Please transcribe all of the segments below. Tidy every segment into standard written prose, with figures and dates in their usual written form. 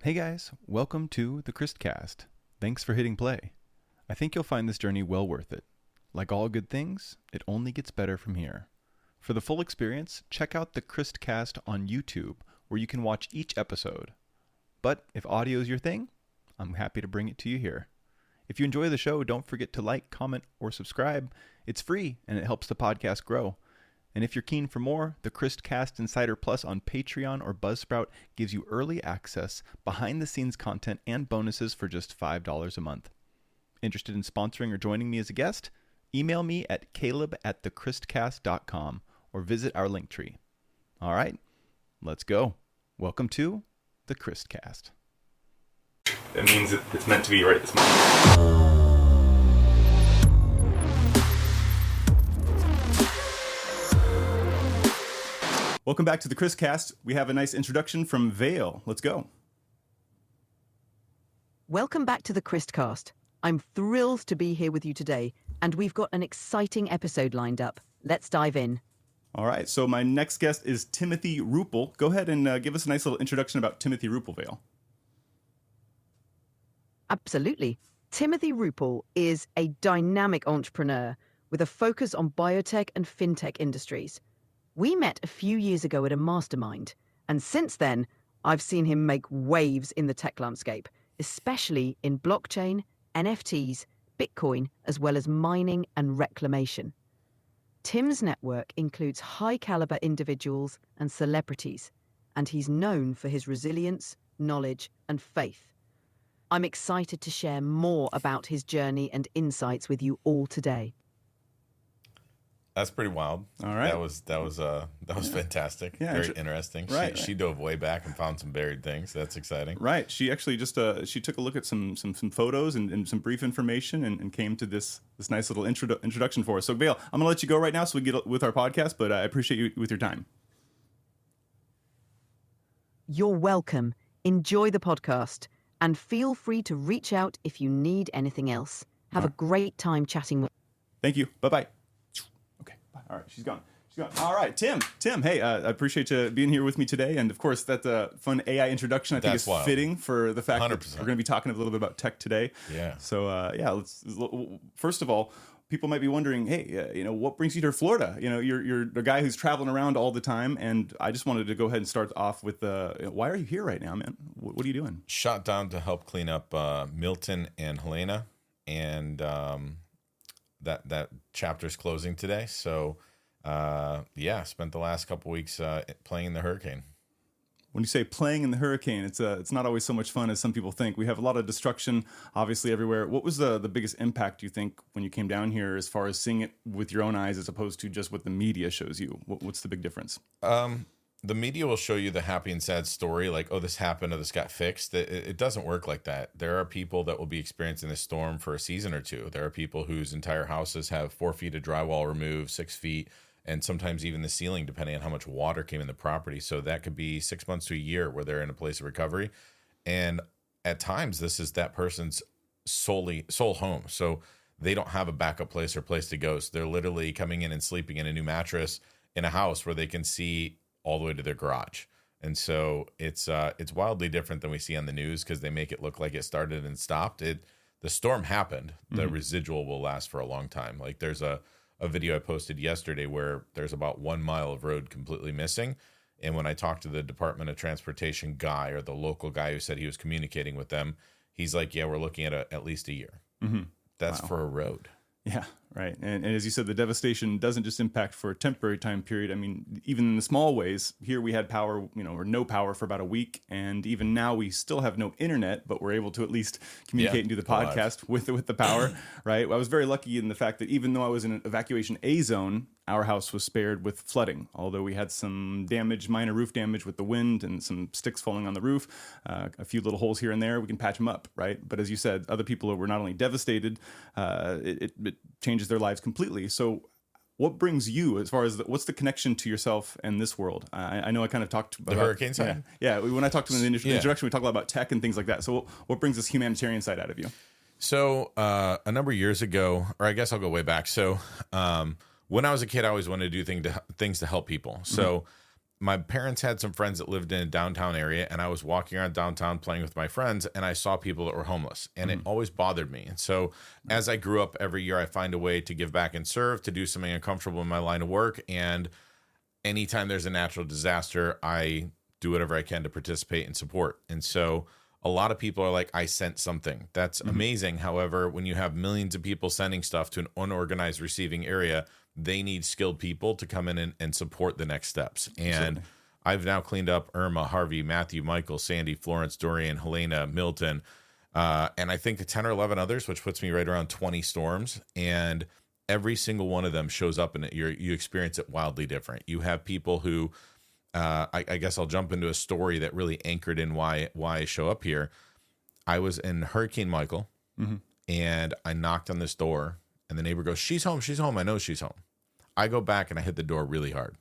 Hey guys, welcome to the Criste. Thanks for hitting play. I think you'll find this journey well worth it. Like all good things, it only gets better from here. For the full experience, check out the Criste on YouTube, where you can watch each episode. But if audio is your thing, I'm happy to bring it to you here. If you enjoy the show, don't forget to like, comment, or subscribe. It's free, and it helps the podcast grow. And if you're keen for more, the Criste Insider Plus on Patreon or Buzzsprout gives you early access, behind-the-scenes content, and bonuses for just $5 a month. Interested in sponsoring or joining me as a guest? Email me at caleb@thechristecast.com or visit our link tree. All right, let's go. Welcome to the Criste. That means it's meant to be right this moment. Welcome back to the Criste. We have a nice introduction from Vale. Let's go. Welcome back to the Criste. I'm thrilled to be here with you today, and we've got an exciting episode lined up. Let's dive in. All right, so my next guest is Timothy Ruppel. Go ahead and give us a nice little introduction about Timothy Ruppel, Vale. Absolutely. Timothy Ruppel is a dynamic entrepreneur with a focus on biotech and fintech industries. We met a few years ago at a mastermind, and since then, I've seen him make waves in the tech landscape, especially in blockchain, NFTs, Bitcoin, as well as mining and reclamation. Tim's network includes high-caliber individuals and celebrities, and he's known for his resilience, knowledge, and faith. I'm excited to share more about his journey and insights with you all today. That's pretty wild. All right. That was fantastic. Yeah, Very interesting. Right. She dove way back and found some buried things. That's exciting. Right. She actually just she took a look at some photos and some brief information and came to this nice little introduction for us. So, Vale, I'm going to let you go right now so we get with our podcast, but I appreciate you with your time. You're welcome. Enjoy the podcast, and feel free to reach out if you need anything else. Have a great time chatting with. Thank you. Bye-bye. Okay. Bye. All right. She's gone. All right. Tim, hey, I appreciate you being here with me today. And of course, that's a fun AI introduction. I think is fitting for the fact 100%. That we're going to be talking a little bit about tech today. Yeah. So, let's first of all, people might be wondering, hey, what brings you to Florida? You're a guy who's traveling around all the time. And I just wanted to go ahead and start off with, why are you here right now, man? What are you doing? Shot down to help clean up Milton and Helena. And that chapter's closing today. So, spent the last couple weeks playing in the hurricane. When you say playing in the hurricane, it's not always so much fun as some people think. We have a lot of destruction, obviously, everywhere. What was the biggest impact, you think, when you came down here as far as seeing it with your own eyes as opposed to just what the media shows you? What's the big difference? The media will show you the happy and sad story, like, oh, this happened or this got fixed. It doesn't work like that. There are people that will be experiencing this storm for a season or two. There are people whose entire houses have 4 feet of drywall removed, 6 feet, and sometimes even the ceiling, depending on how much water came in the property. So that could be 6 months to a year where they're in a place of recovery. And at times, this is that person's sole home. So they don't have a backup place or place to go. So they're literally coming in and sleeping in a new mattress in a house where they can see all the way to their garage. And so it's wildly different than we see on the news because they make it look like it started and stopped. The storm happened. The residual will last for a long time. Like there's a video I posted yesterday where there's about 1 mile of road completely missing. And when I talked to the Department of Transportation guy or the local guy who said he was communicating with them, he's like, yeah, we're looking at at least a year. Mm-hmm. That's for a road. Yeah, right. And as you said, the devastation doesn't just impact for a temporary time period. I mean, even in the small ways, here we had power, or no power for about a week. And even now we still have no internet, but we're able to at least communicate and do the podcast with the power, right? I was very lucky in the fact that even though I was in an evacuation A zone, our house was spared with flooding, although we had some damage, minor roof damage with the wind and some sticks falling on the roof, a few little holes here and there. We can patch them up, right? But as you said, other people were not only devastated, it changes their lives completely. So what brings you as far as what's the connection to yourself and this world? I know I kind of talked about the hurricane side. Yeah, when I talked to him in the introduction, we talked a lot about tech and things like that. So what brings this humanitarian side out of you? So a number of years ago, or I guess I'll go way back. So when I was a kid, I always wanted to do things to help people. So my parents had some friends that lived in a downtown area, and I was walking around downtown playing with my friends, and I saw people that were homeless, and it always bothered me. And so as I grew up, every year I find a way to give back and serve, to do something uncomfortable in my line of work. And anytime there's a natural disaster, I do whatever I can to participate and support. And so a lot of people are like, I sent something. That's amazing. However, when you have millions of people sending stuff to an unorganized receiving area, they need skilled people to come in and support the next steps. And I've now cleaned up Irma, Harvey, Matthew, Michael, Sandy, Florence, Dorian, Helena, Milton, and I think 10 or 11 others, which puts me right around 20 storms. And every single one of them shows up, and you experience it wildly different. You have people who, I guess I'll jump into a story that really anchored in why I show up here. I was in Hurricane Michael, and I knocked on this door. And the neighbor goes, she's home. She's home. I know she's home. I go back and I hit the door really hard.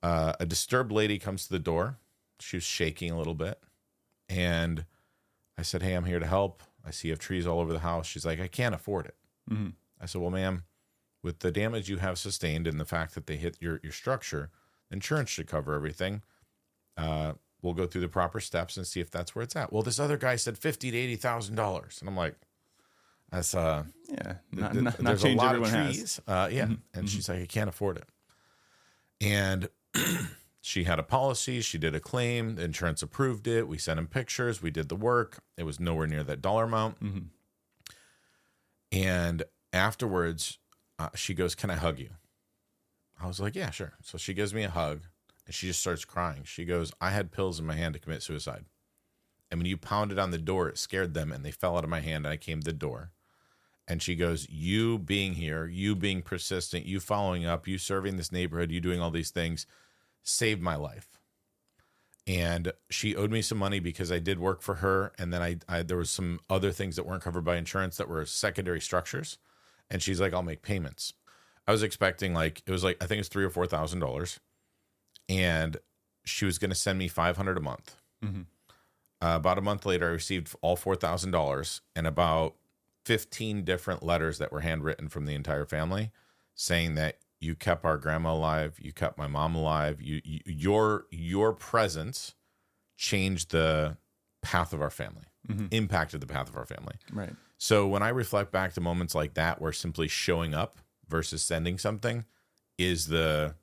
A disturbed lady comes to the door. She was shaking a little bit. And I said, hey, I'm here to help. I see you have trees all over the house. She's like, I can't afford it. I said, well, ma'am, with the damage you have sustained and the fact that they hit your structure, insurance should cover everything. We'll go through the proper steps and see if that's where it's at. Well, this other guy said $50,000 to $80,000. And I'm like, that's not there's a change lot of everyone trees. And she's like, I can't afford it. And she had a policy. She did a claim. The insurance approved it. We sent him pictures. We did the work. It was nowhere near that dollar amount. And afterwards, she goes, can I hug you? I was like, yeah, sure. So she gives me a hug, and she just starts crying. She goes, I had pills in my hand to commit suicide. And when you pounded on the door, it scared them, and they fell out of my hand, and I came to the door. And she goes, you being here, you being persistent, you following up, you serving this neighborhood, you doing all these things, saved my life. And she owed me some money because I did work for her. And then I there was some other things that weren't covered by insurance that were secondary structures. And she's like, I'll make payments. I was expecting I think it was $3,000 or $4,000. And she was going to send me $500 a month. About a month later, I received all $4,000 and about 15 different letters that were handwritten from the entire family saying that you kept our grandma alive, you kept my mom alive, your presence changed the path of our family, impacted the path of our family. Right. So when I reflect back to moments like that, where simply showing up versus sending something is the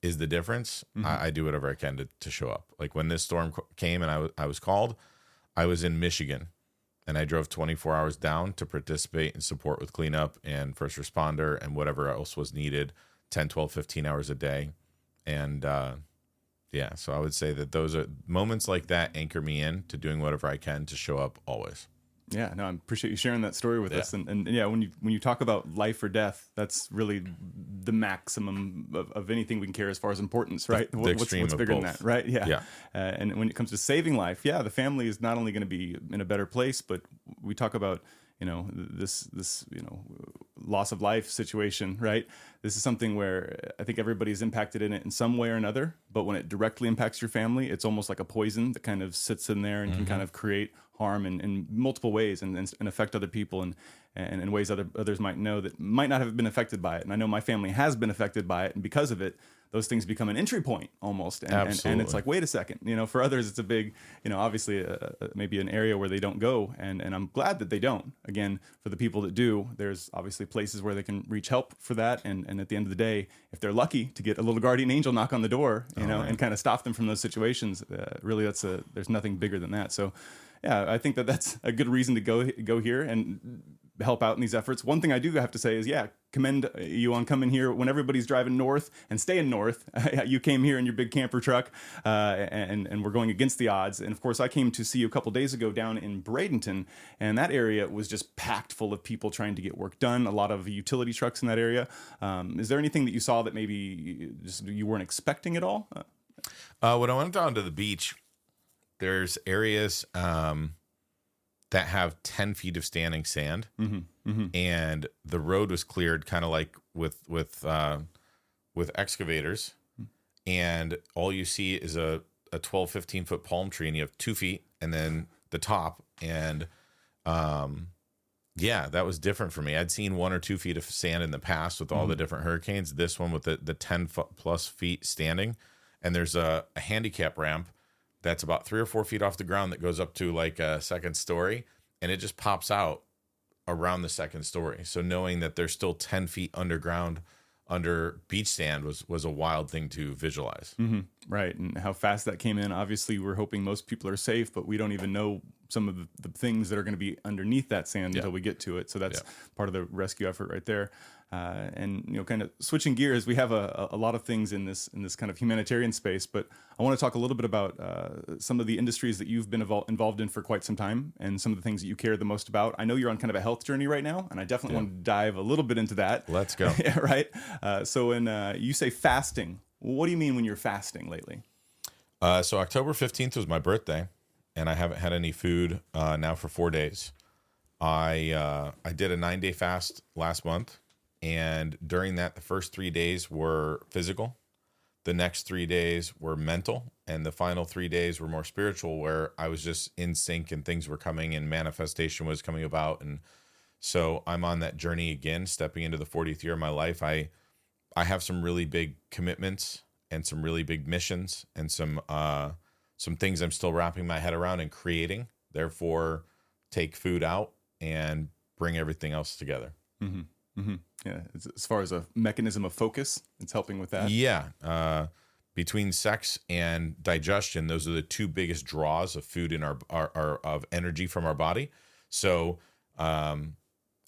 difference, I do whatever I can to show up. Like when this storm came and I was called, I was in Michigan. And I drove 24 hours down to participate and support with cleanup and first responder and whatever else was needed, 10, 12, 15 hours a day. And so I would say that those are moments like that anchor me in to doing whatever I can to show up always. Yeah, no, I appreciate you sharing that story with us. And yeah, when you talk about life or death, that's really the maximum of anything we can care as far as importance, right? The What's extreme of bigger both. than that, right? Yeah. And when it comes to saving life, the family is not only going to be in a better place, but we talk about this loss of life situation, right? This is something where I think everybody's impacted in it in some way or another, but when it directly impacts your family, it's almost like a poison that kind of sits in there and can kind of create harm in multiple ways and affect other people and in ways others might know that might not have been affected by it. And I know my family has been affected by it, and because of it, those things become an entry point almost. And it's like, wait a second, for others, it's a big, obviously maybe an area where they don't go. And I'm glad that they don't. Again, for the people that do, there's obviously places where they can reach help for that. And at the end of the day, if they're lucky to get a little guardian angel knock on the door, and kind of stop them from those situations, really there's nothing bigger than that. So yeah, I think that's a good reason to go here and help out in these efforts. One thing I do have to say is, commend you on coming here when everybody's driving north and staying north. You came here in your big camper truck, and we're going against the odds. And of course, I came to see you a couple days ago down in Bradenton, and that area was just packed full of people trying to get work done. A lot of utility trucks in that area. Is there anything that you saw that maybe just you weren't expecting at all? When I went down to the beach, there's areas that have 10 feet of standing sand, and the road was cleared kind of like with excavators, and all you see is a 12, 15 foot palm tree, and you have 2 feet and then the top. And that was different for me. I'd seen 1 or 2 feet of sand in the past with all the different hurricanes. This one with the 10 plus feet standing. and there's a handicap ramp that's about 3 or 4 feet off the ground that goes up to like a second story, and it just pops out around the second story. So knowing that there's still 10 feet underground under beach sand was a wild thing to visualize. Mm-hmm. Right. And how fast that came in. Obviously, we're hoping most people are safe, but we don't even know some of the things that are going to be underneath that sand until we get to it. So that's part of the rescue effort right there. And, you know, kind of switching gears, we have a lot of things in this kind of humanitarian space, but I want to talk a little bit about some of the industries that you've been involved in for quite some time and some of the things that you care the most about. I know you're on kind of a health journey right now, and I definitely want to dive a little bit into that. Let's go. Right. So when you say fasting, what do you mean when you're fasting lately? So October 15th was my birthday, and I haven't had any food now for 4 days. I did a 9-day fast last month. And during that, the first 3 days were physical. The next 3 days were mental. And the final 3 days were more spiritual, where I was just in sync and things were coming and manifestation was coming about. And so I'm on that journey again, stepping into the 40th year of my life. I have some really big commitments and some really big missions and some things I'm still wrapping my head around and creating. Therefore, take food out and bring everything else together. Mm-hmm. Mm-hmm. Yeah, as far as a mechanism of focus, it's helping with that. Yeah, between sex and digestion, those are the two biggest draws of food in our of energy from our body. So,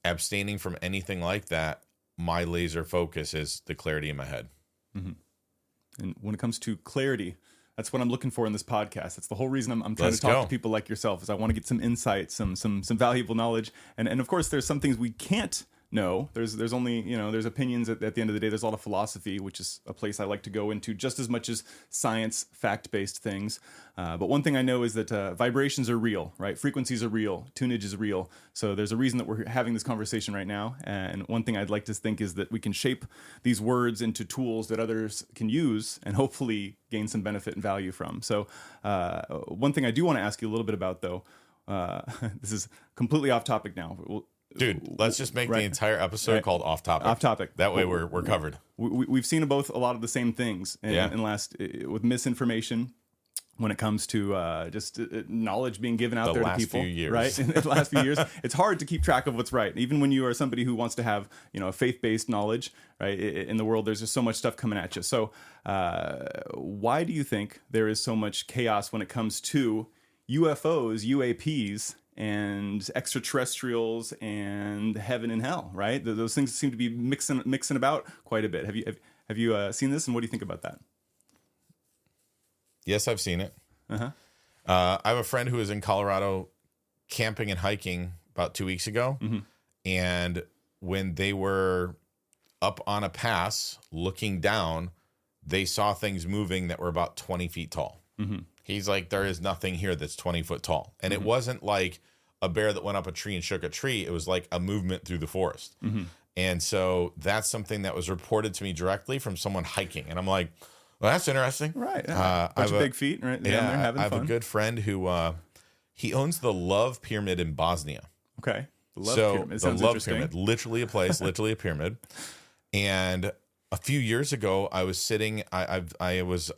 abstaining from anything like that, my laser focus is the clarity in my head. Mm-hmm. And when it comes to clarity, that's what I'm looking for in this podcast. That's the whole reason I'm trying to talk to people like yourself, is I want to get some insight, some valuable knowledge, and of course there's some things we can't. No, there's only, there's opinions at the end of the day. There's a lot of philosophy, which is a place I like to go into just as much as science, fact-based things. But one thing I know is that vibrations are real, right? Frequencies are real. Tunage is real. So there's a reason that we're having this conversation right now. And one thing I'd like to think is that we can shape these words into tools that others can use and hopefully gain some benefit and value from. So one thing I do want to ask you a little bit about, though, this is completely off topic now. Dude, let's just make the entire episode called Off Topic. Off Topic. That way we're covered. We've seen both a lot of the same things in last with misinformation when it comes to just knowledge being given out there to people. Few years. Right? In the last few years, it's hard to keep track of what's right. Even when you are somebody who wants to have a faith-based knowledge, right? In the world, there's just so much stuff coming at you. So why do you think there is so much chaos when it comes to UFOs, UAPs, and extraterrestrials and heaven and hell, right? Those things seem to be mixing about quite a bit. Have you seen this, and what do you think about that? Yes, I've seen it. Uh-huh. I have a friend who was in Colorado camping and hiking about 2 weeks ago. Mm-hmm. And when they were up on a pass looking down, they saw things moving that were about 20 feet tall. Mm-hmm. He's like, there is nothing here that's 20 foot tall. And it wasn't like a bear that went up a tree and shook a tree. It was like a movement through the forest. Mm-hmm. And so that's something that was reported to me directly from someone hiking. And I'm like, well, that's interesting. Right. Yeah. Bunch of big feet right down there having fun. I have a good friend who he owns the Love Pyramid in Bosnia. Okay. The Love Pyramid. Sounds the Love interesting. Pyramid, literally a place, literally a pyramid. And a few years ago, I was sitting. I was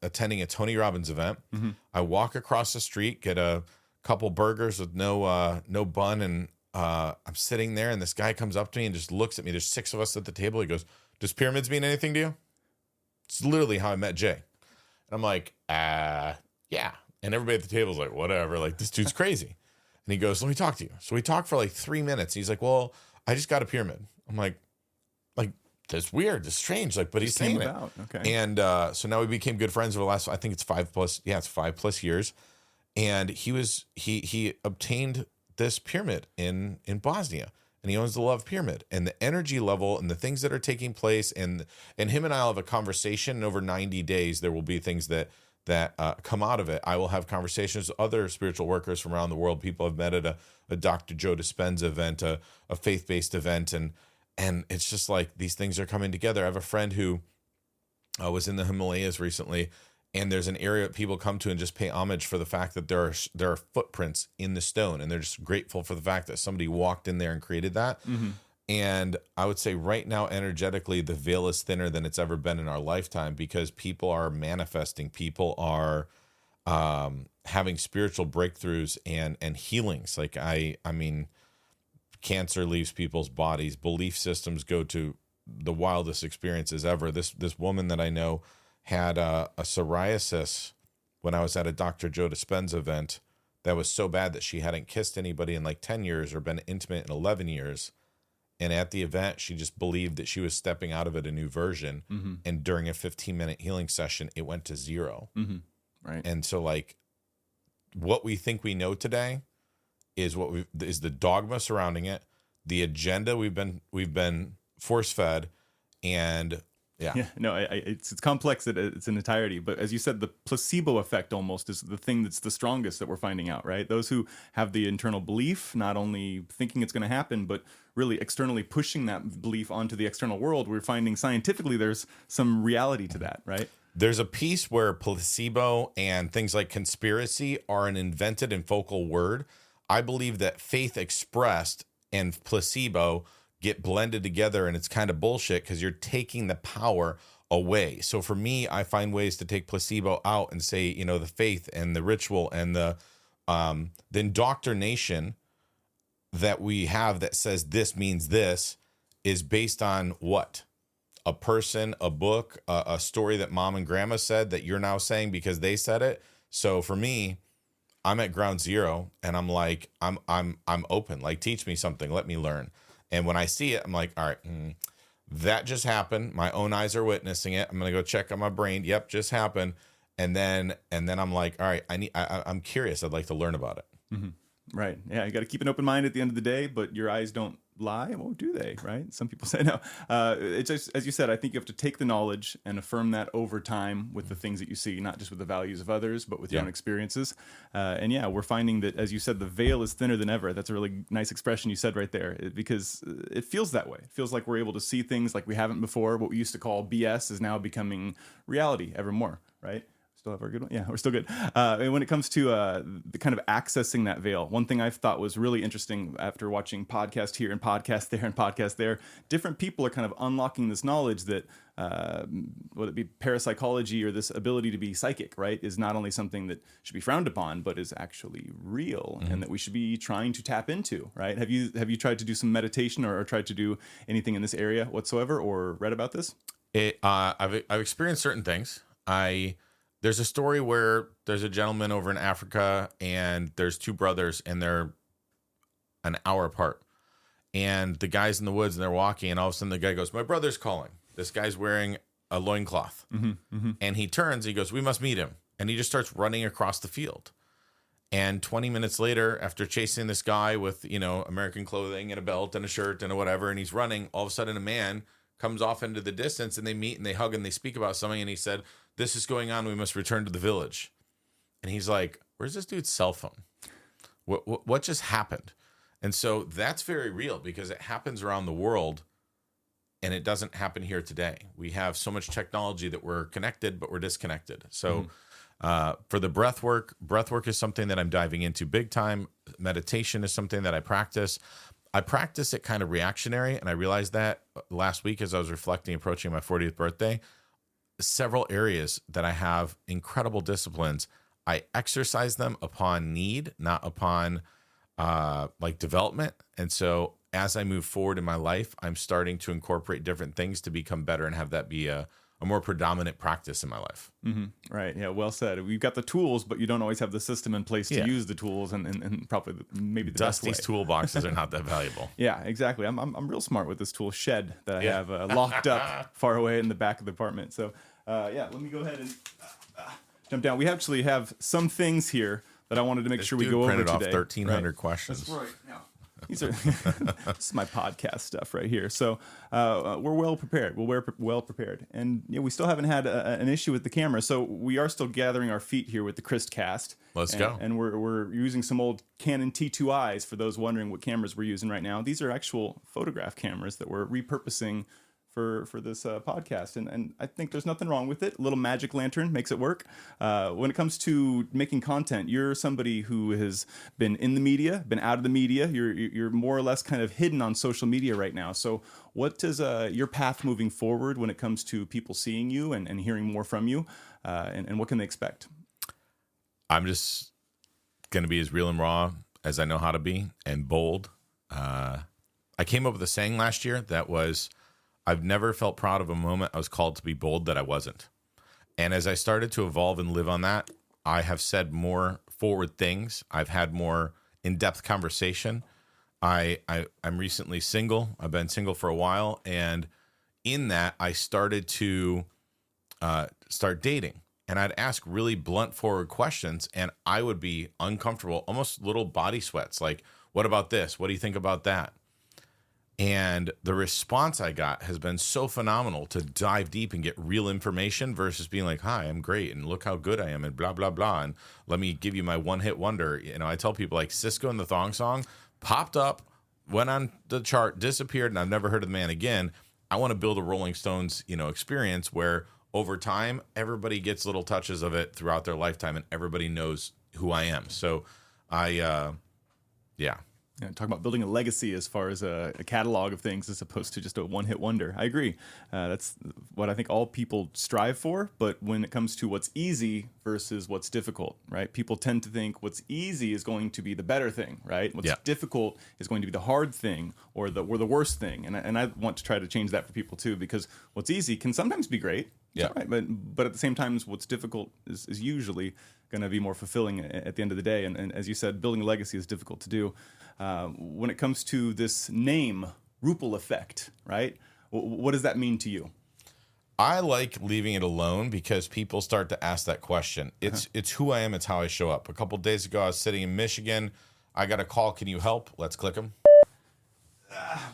attending a Tony Robbins event. Mm-hmm. I walk across the street, get a couple burgers with no bun, and I'm sitting there. And this guy comes up to me and just looks at me. There's 6 of us at the table. He goes, "Does pyramids mean anything to you?" It's literally how I met Jay. And I'm like, yeah. And everybody at the table is like, whatever. Like, this dude's crazy. And he goes, let me talk to you. So we talked for like 3 minutes. He's like, well, I just got a pyramid. I'm like, that's weird. It's strange. Like, but he's saying it. Okay. And so now we became good friends over the last, I think it's 5+ years. And he obtained this pyramid in Bosnia. And he owns the Love Pyramid, and the energy level and the things that are taking place, and him and I'll have a conversation. And over 90 days, there will be things that come out of it. I will have conversations with other spiritual workers from around the world. People I've met at a Dr. Joe Dispenza event, a faith-based event, and it's just like these things are coming together. I have a friend who was in the Himalayas recently, and there's an area that people come to and just pay homage for the fact that there are footprints in the stone, and they're just grateful for the fact that somebody walked in there and created that. Mm-hmm. And I would say right now, energetically, the veil is thinner than it's ever been in our lifetime, because people are manifesting, people are having spiritual breakthroughs and healings. Like I mean, cancer leaves people's bodies, belief systems go to the wildest experiences ever. This woman that I know had a psoriasis when I was at a Dr. Joe Dispenza event that was so bad that she hadn't kissed anybody in like 10 years or been intimate in 11 years. And at the event, she just believed that she was stepping out of it a new version. Mm-hmm. And during a 15-minute healing session, it went to 0. Mm-hmm. Right. And so, like, what we think we know today is is the dogma surrounding it, the agenda we've been force fed, and Yeah, no, it's complex. It's an entirety. But as you said, the placebo effect almost is the thing that's the strongest that we're finding out, right? Those who have the internal belief, not only thinking it's going to happen, but really externally pushing that belief onto the external world, we're finding scientifically there's some reality to that, right? There's a piece where placebo and things like conspiracy are an invented and focal word. I believe that faith expressed and placebo get blended together, and it's kind of bullshit because you're taking the power away. So for me, I find ways to take placebo out and say, the faith and the ritual and the indoctrination that we have that says this means this is based on what? A person, a book, a story that mom and grandma said that you're now saying because they said it. So for me, I'm at ground zero, and I'm like, I'm open. Like, teach me something, let me learn. And when I see it, I'm like, all right, that just happened. My own eyes are witnessing it. I'm gonna go check on my brain. Yep, just happened. And then I'm like, all right, I'm curious. I'd like to learn about it. Mm-hmm. Right. Yeah, you got to keep an open mind at the end of the day, but your eyes don't lie. Well, do they? Right? Some people say no. It's just, as you said, I think you have to take the knowledge and affirm that over time with the things that you see, not just with the values of others, but with your own experiences. And yeah, we're finding that, as you said, the veil is thinner than ever. That's a really nice expression you said right there, because it feels that way. It feels like we're able to see things like we haven't before. What we used to call BS is now becoming reality ever more, right? Still have our good one? Yeah, we're still good. And when it comes to the kind of accessing that veil, one thing I've thought was really interesting after watching podcast here and podcast there and podcast there, different people are kind of unlocking this knowledge that, whether it be parapsychology or this ability to be psychic, right, is not only something that should be frowned upon, but is actually real and that we should be trying to tap into, right? Have you tried to do some meditation or tried to do anything in this area whatsoever, or read about this? I've experienced certain things. There's a story where there's a gentleman over in Africa, and there's two brothers, and they're an hour apart. And the guy's in the woods, and they're walking, and all of a sudden the guy goes, "My brother's calling." This guy's wearing a loincloth. And he turns, he goes, "We must meet him." And he just starts running across the field. And 20 minutes later, after chasing this guy with, American clothing and a belt and a shirt and a whatever, and he's running, all of a sudden a man comes off into the distance, and they meet and they hug and they speak about something. And he said, "This is going on. We must return to the village." And he's like, "Where's this dude's cell phone? What just happened?" And so that's very real, because it happens around the world, and it doesn't happen here today. We have so much technology that we're connected, but we're disconnected. So for the breath work is something that I'm diving into big time. Meditation is something that I practice. I practice it kind of reactionary, and I realized that last week as I was reflecting, approaching my 40th birthday, several areas that I have incredible disciplines. I exercise them upon need, not upon development. And so as I move forward in my life, I'm starting to incorporate different things to become better and have that be a more predominant practice in my life. Right. Yeah. Well said. We've got the tools, but you don't always have the system in place to use the tools, and probably maybe the Dusty's best way. toolboxes are not that valuable. Yeah, exactly. I'm real smart with this tool shed that I have locked up far away in the back of the apartment. So let me go ahead and jump down. We actually have some things here that I wanted to make sure we go over today. Off 1,300 questions. That's right. Yeah. These are this is my podcast stuff right here. So we're well prepared. We're well prepared, and we still haven't had an issue with the camera. So we are still gathering our feet here with the Criste cast. Let's go. And we're using some old Canon T2Is for those wondering what cameras we're using right now. These are actual photograph cameras that we're repurposing for this podcast, and I think there's nothing wrong with it. A little magic lantern makes it work. When it comes to making content, you're somebody who has been in the media, been out of the media. You're more or less kind of hidden on social media right now. So what is your path moving forward when it comes to people seeing you and hearing more from you, and what can they expect? I'm just going to be as real and raw as I know how to be, and bold. I came up with a saying last year that was, I've never felt proud of a moment I was called to be bold that I wasn't. And as I started to evolve and live on that, I have said more forward things. I've had more in-depth conversation. I'm recently single. I've been single for a while. And in that, I started to start dating. And I'd ask really blunt forward questions, and I would be uncomfortable, almost little body sweats. Like, what about this? What do you think about that? And the response I got has been so phenomenal to dive deep and get real information versus being like, hi, I'm great, and look how good I am, and blah, blah, blah. And let me give you my one-hit wonder. You know, I tell people, like, Cisco and the Thong Song popped up, went on the chart, disappeared, and I've never heard of the man again. I want to build a Rolling Stones, experience where over time, everybody gets little touches of it throughout their lifetime, and everybody knows who I am. So Yeah, talk about building a legacy as far as a catalog of things as opposed to just a one-hit wonder. I agree. That's what I think all people strive for. But when it comes to what's easy versus what's difficult, right? People tend to think what's easy is going to be the better thing, right? What's difficult is going to be the hard thing or the worst thing. And I want to try to change that for people too, because what's easy can sometimes be great. Yeah. Right. But at the same time, what's difficult is usually going to be more fulfilling at the end of the day. And as you said, building a legacy is difficult to do. When it comes to this name, Ruppel effect, right? What does that mean to you? I like leaving it alone because people start to ask that question. It's who I am. It's how I show up. A couple of days ago, I was sitting in Michigan. I got a call. Can you help? Let's click them.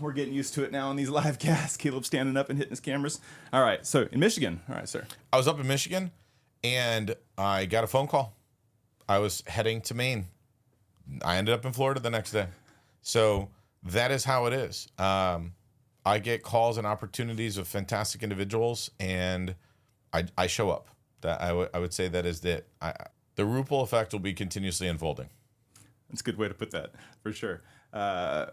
We're getting used to it now on these live casts. Caleb standing up and hitting his cameras. All right. So in Michigan. All right, sir. I was up in Michigan, and I got a phone call. I was heading to Maine. I ended up in Florida the next day. So that is how it is. I get calls and opportunities of fantastic individuals, and I show up. That I would say that is the Ruppel effect will be continuously unfolding. That's a good way to put that, for sure.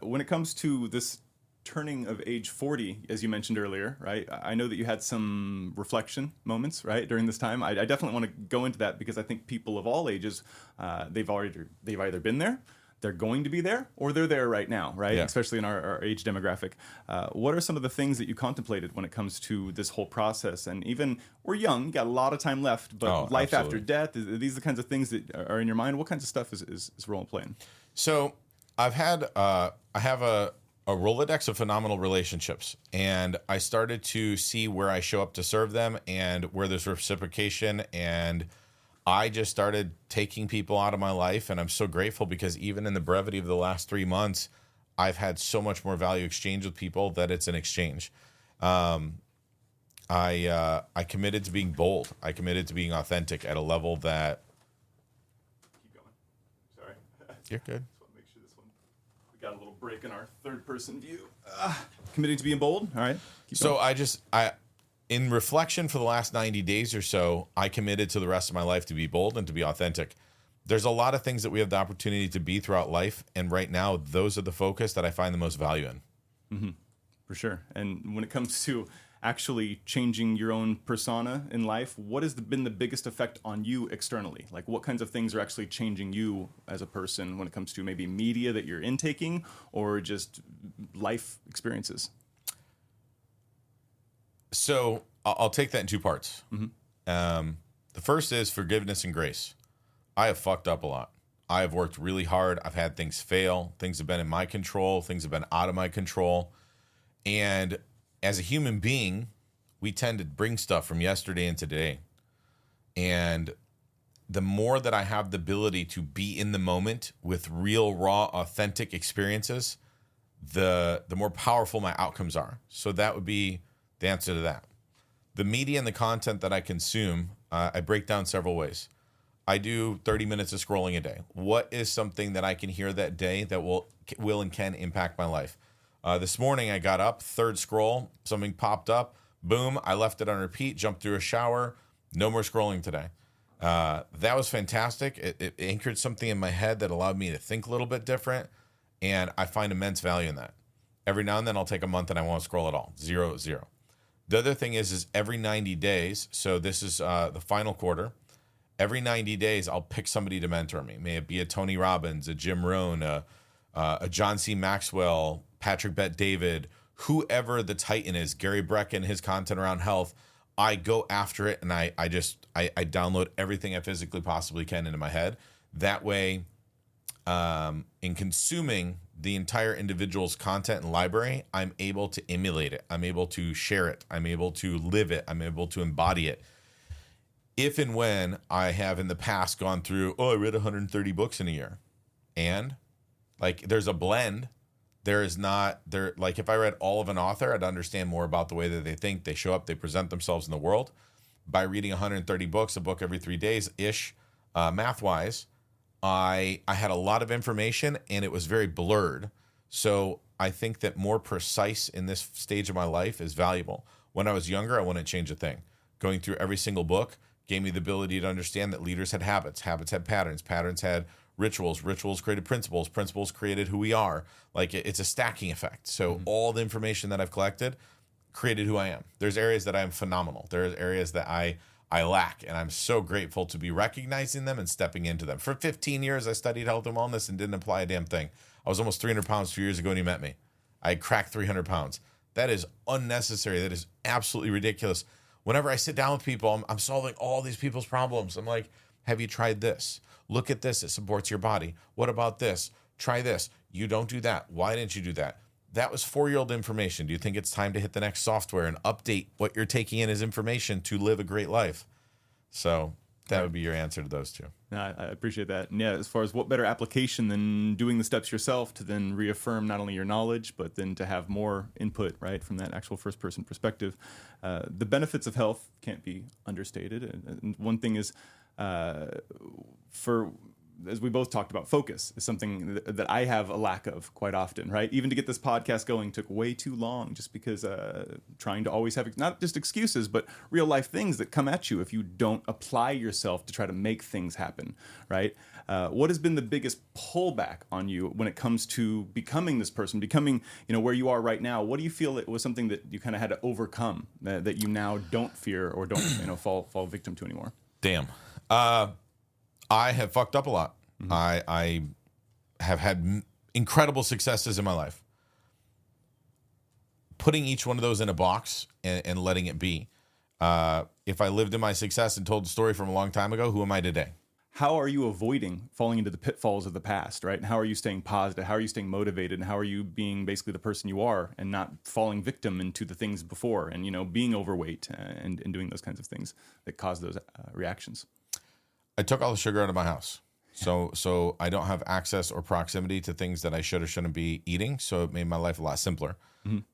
When it comes to this turning of age 40, as you mentioned earlier, right? I know that you had some reflection moments, right, during this time. I definitely want to go into that because I think people of all ages, they've either been there, they're going to be there, or they're there right now, right? Yeah. Especially in our age demographic. What are some of the things that you contemplated when it comes to this whole process? And even, we're young, you got a lot of time left, but life after death, are these the kinds of things that are in your mind? What kinds of stuff is role playing? So I have a Rolodex of phenomenal relationships, and I started to see where I show up to serve them and where there's reciprocation, and I just started taking people out of my life, and I'm so grateful because even in the brevity of the last 3 months, I've had so much more value exchange with people that it's an exchange. I committed to being bold. I committed to being authentic at a level that... Keep going. Sorry. You're good. We got a little break in our third-person view. Committing to being bold. All right. So in reflection for the last 90 days or so, I committed to the rest of my life to be bold and to be authentic. There's a lot of things that we have the opportunity to be throughout life, and right now, those are the focus that I find the most value in. Mm-hmm. For sure. And when it comes to actually changing your own persona in life, what has been the biggest effect on you externally? Like, what kinds of things are actually changing you as a person when it comes to maybe media that you're intaking or just life experiences? So I'll take that in two parts. Mm-hmm. The first is forgiveness and grace. I have fucked up a lot. I have worked really hard. I've had things fail. Things have been in my control. Things have been out of my control. And as a human being, we tend to bring stuff from yesterday and today. And the more that I have the ability to be in the moment with real, raw, authentic experiences, the more powerful my outcomes are. So that would be the answer to that. The media and the content that I consume, I break down several ways. I do 30 minutes of scrolling a day. What is something that I can hear that day that will and can impact my life? This morning I got up, third scroll, something popped up, boom, I left it on repeat, jumped through a shower, no more scrolling today. That was fantastic. It anchored something in my head that allowed me to think a little bit different, and I find immense value in that. Every now and then I'll take a month and I won't scroll at all. Zero. The other thing is every 90 days, so this is the final quarter, every 90 days I'll pick somebody to mentor me. May it be a Tony Robbins, a Jim Rohn, a John C. Maxwell, Patrick Bet-David, whoever the titan is, Gary Brecken, his content around health. I go after it, and I download everything I physically possibly can into my head. That way, in consuming the entire individual's content and library, I'm able to emulate it. I'm able to share it. I'm able to live it. I'm able to embody it. If and when I have in the past gone through, I read 130 books in a year, and like there's a blend. There is not there like if I read all of an author, I'd understand more about the way that they think, they show up, they present themselves in the world. By reading 130 books, a book every 3 days ish, math wise, I had a lot of information and it was very blurred. So I think that more precise in this stage of my life is valuable. When I was younger, I wouldn't change a thing. Going through every single book gave me the ability to understand that leaders had habits had patterns had rituals created principles created who we are. Like it's a stacking effect. So all the information that I've collected created who I am. There's areas that I'm phenomenal. There's areas that I lack, and I'm so grateful to be recognizing them and stepping into them. For 15 years, I studied health and wellness and didn't apply a damn thing. I was almost 300 pounds 2 years ago when you met me. I cracked 300 pounds. That is unnecessary. That is absolutely ridiculous. Whenever I sit down with people, I'm solving all these people's problems. I'm like, have you tried this? Look at this. It supports your body. What about this? Try this. You don't do that. Why didn't you do that? That was 4-year-old information. Do you think it's time to hit the next software and update what you're taking in as information to live a great life? So that would be your answer to those two. No, I appreciate that. And yeah, as far as what better application than doing the steps yourself to then reaffirm not only your knowledge, but then to have more input, right, from that actual first-person perspective. The benefits of health can't be understated. And one thing is, as we both talked about, focus is something that I have a lack of quite often, right? Even to get this podcast going took way too long just because trying to always have not just excuses, but real life things that come at you if you don't apply yourself to try to make things happen, right? What has been the biggest pullback on you when it comes to becoming this person, becoming, where you are right now? What do you feel it was something that you kind of had to overcome that you now don't fear or don't, fall victim to anymore? Damn. I have fucked up a lot. I have had incredible successes in my life. Putting each one of those in a box and letting it be. If I lived in my success and told the story from a long time ago, who am I today? How are you avoiding falling into the pitfalls of the past, right? And how are you staying positive? How are you staying motivated? And how are you being basically the person you are and not falling victim into the things before and, being overweight and doing those kinds of things that cause those reactions? I took all the sugar out of my house. So I don't have access or proximity to things that I should or shouldn't be eating. So it made my life a lot simpler.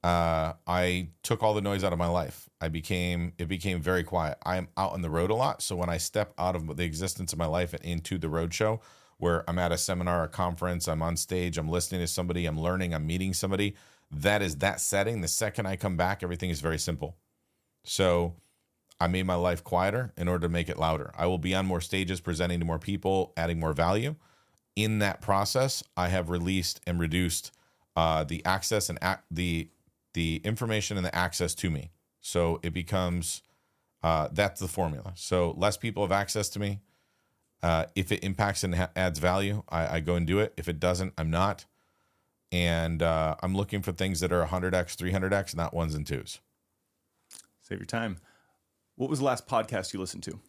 I took all the noise out of my life. It became very quiet. I'm out on the road a lot. So when I step out of the existence of my life and into the road show, where I'm at a seminar, a conference, I'm on stage, I'm listening to somebody, I'm learning, I'm meeting somebody, that is that setting. The second I come back, everything is very simple. So I made my life quieter in order to make it louder. I will be on more stages, presenting to more people, adding more value. In that process, I have released and reduced the access and the information and the access to me. So it becomes, that's the formula. So less people have access to me. If it impacts and adds value, I go and do it. If it doesn't, I'm not. And I'm looking for things that are 100x, 300x, not ones and twos. Save your time. What was the last podcast you listened to?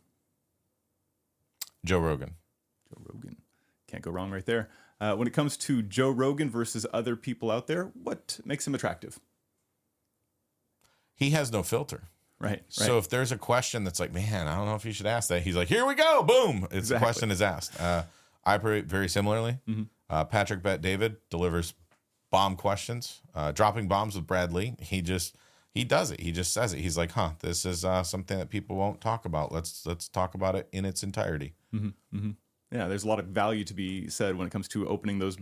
Joe Rogan. Joe Rogan. Can't go wrong right there. When it comes to Joe Rogan versus other people out there, what makes him attractive? He has no filter. Right. So if there's a question that's like, man, I don't know if you should ask that, he's like, here we go, boom. The question is asked. I operate very similarly. Patrick Bet-David delivers bomb questions, dropping bombs with Brad Lee. He does it. He just says it. He's like, this is something that people won't talk about. Let's talk about it in its entirety. Yeah, there's a lot of value to be said when it comes to opening those,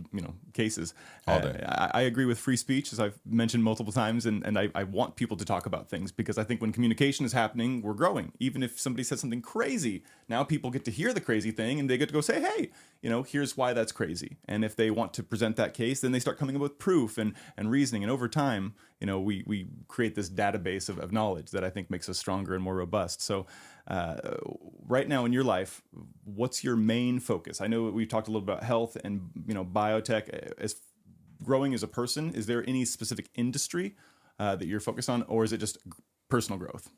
cases. All day. I agree with free speech, as I've mentioned multiple times, and I want people to talk about things because I think when communication is happening, we're growing. Even if somebody says something crazy, now people get to hear the crazy thing and they get to go say, hey, here's why that's crazy. And if they want to present that case, then they start coming up with proof and reasoning. And over time, we create this database of knowledge that I think makes us stronger and more robust. So right now in your life, what's your main focus? I know we've talked a little about health and biotech. As growing as a person, is there any specific industry that you're focused on, or is it just personal growth?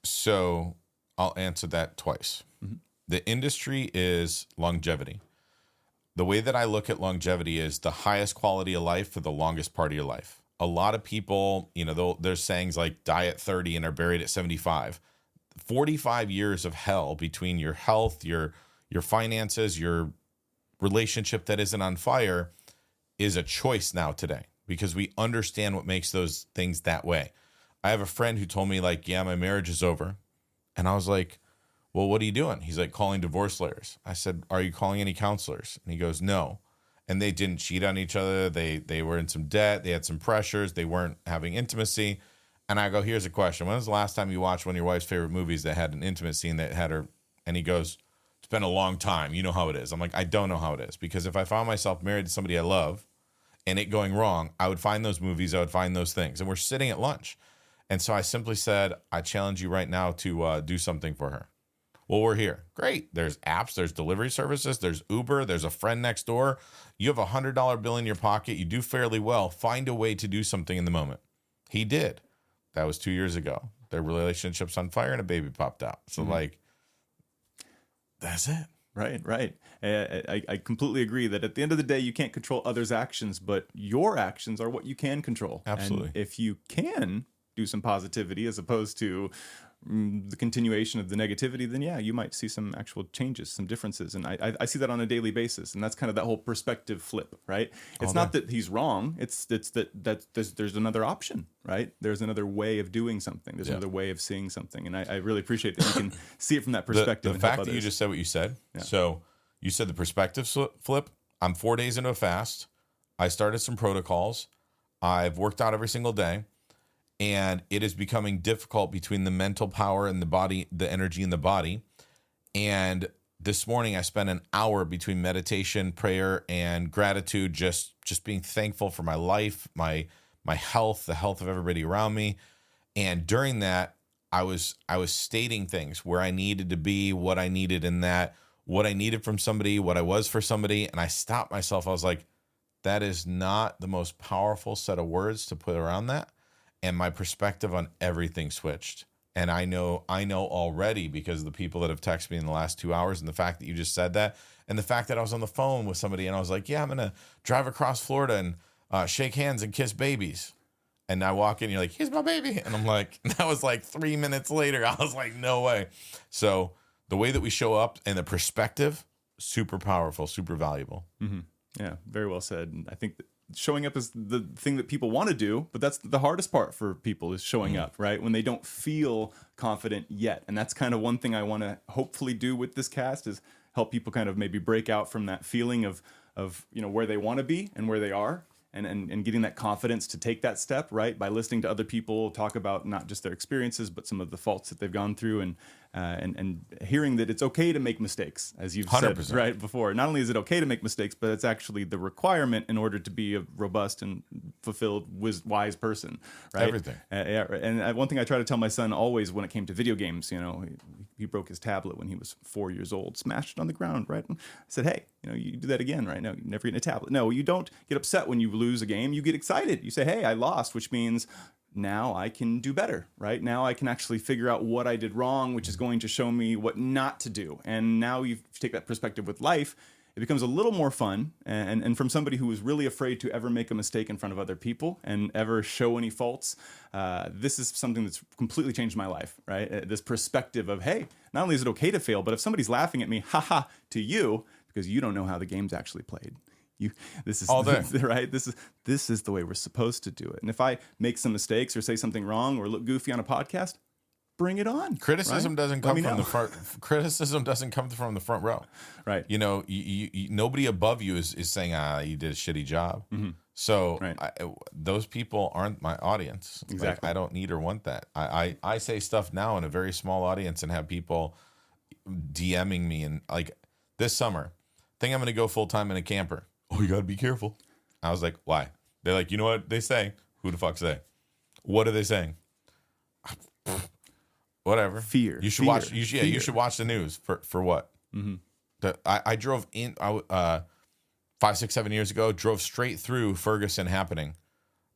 So I'll answer that twice. Mm-hmm. The industry is longevity. The way that I look at longevity is the highest quality of life for the longest part of your life. A lot of people, there's sayings like die at 30 and are buried at 75. 45 years of hell between your health, your finances, your relationship that isn't on fire is a choice now today because we understand what makes those things that way. I have a friend who told me yeah, my marriage is over. And I was like, well, what are you doing? He's like, calling divorce lawyers. I said, are you calling any counselors? And he goes, no. And they didn't cheat on each other. They were in some debt. They had some pressures. They weren't having intimacy. And I go, here's a question. When was the last time you watched one of your wife's favorite movies that had an intimate scene that had her? And he goes, it's been a long time. You know how it is. I'm like, I don't know how it is. Because if I found myself married to somebody I love and it going wrong, I would find those movies. I would find those things. And we're sitting at lunch. And so I simply said, I challenge you right now to do something for her. Well, we're here. Great. There's apps, there's delivery services, there's Uber, there's a friend next door. You have $100 bill in your pocket. You do fairly well. Find a way to do something in the moment. He did. That was 2 years ago. Their relationship's on fire and a baby popped out. So that's it. Right. I completely agree that at the end of the day, you can't control others' actions, but your actions are what you can control. Absolutely. And if you can do some positivity as opposed to the continuation of the negativity, then you might see some actual changes, some differences. And I see that on a daily basis. And that's kind of that whole perspective flip, right? It's not that he's wrong. It's that there's another option, right? There's another way of doing something. There's another way of seeing something. And I really appreciate that you can see it from that perspective. The fact that you just said what you said. Yeah. So you said the perspective flip. I'm 4 days into a fast. I started some protocols. I've worked out every single day. And it is becoming difficult between the mental power and the body, the energy in the body. And this morning I spent an hour between meditation, prayer, and gratitude, just being thankful for my life, my health, the health of everybody around me. And during that, I was stating things where I needed to be, what I needed in that, what I needed from somebody, what I was for somebody. And I stopped myself. I was like, that is not the most powerful set of words to put around that. And my perspective on everything switched. And I know already because of the people that have texted me in the last 2 hours and the fact that you just said that and the fact that I was on the phone with somebody and I was like, yeah, I'm going to drive across Florida and shake hands and kiss babies. And I walk in and you're like, here's my baby. And I'm like, that was 3 minutes later. I was like, no way. So the way that we show up and the perspective, super powerful, super valuable. Mm-hmm. Yeah, very well said. And I think that showing up is the thing that people want to do, but that's the hardest part for people is showing up, right? When they don't feel confident yet. And that's kind of one thing I want to hopefully do with this cast is help people kind of maybe break out from that feeling of where they want to be and where they are. And getting that confidence to take that step, right? By listening to other people talk about not just their experiences, but some of the faults that they've gone through and hearing that it's okay to make mistakes, as you've 100%. Said right before. Not only is it okay to make mistakes, but it's actually the requirement in order to be a robust and fulfilled, wise person, right? Everything. And one thing I try to tell my son always when it came to video games, he broke his tablet when he was 4 years old, smashed it on the ground, right? And I said, hey, you do that again, right? No, you never get a tablet. No, you don't get upset when you lose a game. You get excited. You say, hey, I lost, which means now I can do better, right? Now I can actually figure out what I did wrong, which is going to show me what not to do. And now you take that perspective with life, it becomes a little more fun. And from somebody who was really afraid to ever make a mistake in front of other people and ever show any faults, this is something that's completely changed my life, right? This perspective of, hey, not only is it okay to fail, but if somebody's laughing at me, haha, to you, because you don't know how the game's actually played. This is all day, right? This is the way we're supposed to do it. And if I make some mistakes or say something wrong or look goofy on a podcast, bring it on. Criticism right? doesn't come from the front. Criticism doesn't come from the front row. Right. You know, nobody above you is saying, you did a shitty job. Mm-hmm. So Right. those people aren't my audience. Exactly. Like, I don't need or want that. I say stuff now in a very small audience and have people DMing me. And like this summer, think I'm going to go full time in a camper. Oh, you got to be careful. I was like, why? They're like, you know what they say? Who the fuck say? What are they saying? Whatever. Fear. You should watch. You should watch the news for what? Mm-hmm. I drove in 5, 6, 7 years ago. Drove straight through Ferguson happening,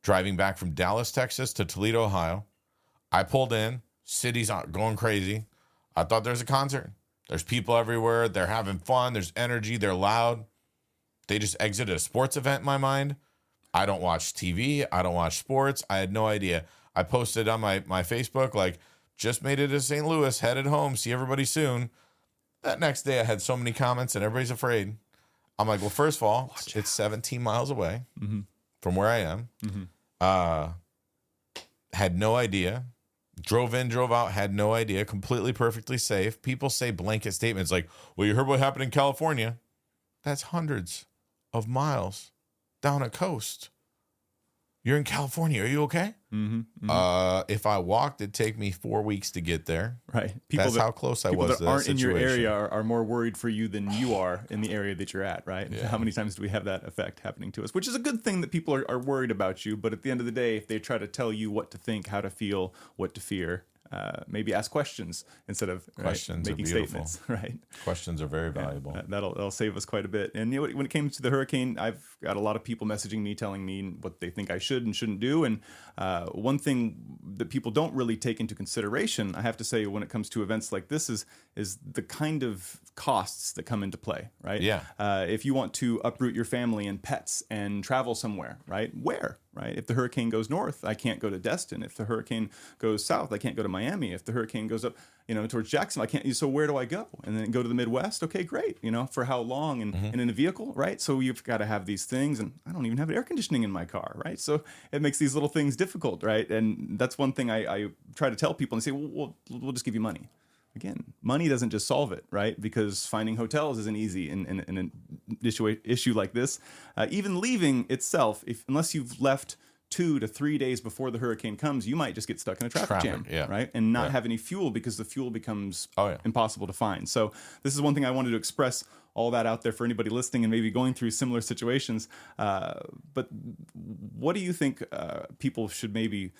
driving back from Dallas, Texas to Toledo, Ohio. I pulled in. City's going crazy. I thought there's a concert. There's people everywhere. They're having fun. There's energy. They're loud. They just exited a sports event in my mind. I don't watch TV. I don't watch sports. I had no idea. I posted on my Facebook, like, just made it to St. Louis, headed home, see everybody soon. That next day, I had so many comments, and everybody's afraid. I'm like, well, first of all, it's 17 miles away from where I am. Mm-hmm. Had no idea. Drove in, drove out, had no idea. Completely, perfectly safe. People say blanket statements like, well, you heard what happened in California. That's hundreds of miles down a coast. You're in California. Are you okay? Mm-hmm, mm-hmm. If I walked, it'd take me 4 weeks to get there. Right. That's how close I was to that people that aren't in situation. your area are more worried for you than you are in the area that you're at, right? Yeah. How many times do we have that effect happening to us? Which is a good thing that people are worried about you. But at the end of the day, if they try to tell you what to think, how to feel, what to fear, maybe ask questions instead of questions making statements. Right. Questions are very valuable. Yeah, that'll save us quite a bit. And when it came to the hurricane, I've got a lot of people messaging me, telling me what they think I should and shouldn't do. And one thing that people don't really take into consideration, I have to say, when it comes to events like this, is the kind of costs that come into play. Right. Yeah. If you want to uproot your family and pets and travel somewhere, right? Where? Right. If the hurricane goes north, I can't go to Destin. If the hurricane goes south, I can't go to Miami. If the hurricane goes up, towards Jackson, I can't. So where do I go? And then go to the Midwest? Okay, great. For how long and in a vehicle, right? So you've got to have these things, and I don't even have air conditioning in my car, right? So it makes these little things difficult, right? And that's one thing I try to tell people and say, well, we'll just give you money. Again, money doesn't just solve it, right? Because finding hotels isn't easy in an issue like this. Even leaving itself, unless you've left 2 to 3 days before the hurricane comes, you might just get stuck in a traffic jam, right? And not have any fuel because the fuel becomes impossible to find. So this is one thing I wanted to express all that out there for anybody listening and maybe going through similar situations. But what do you think people should maybe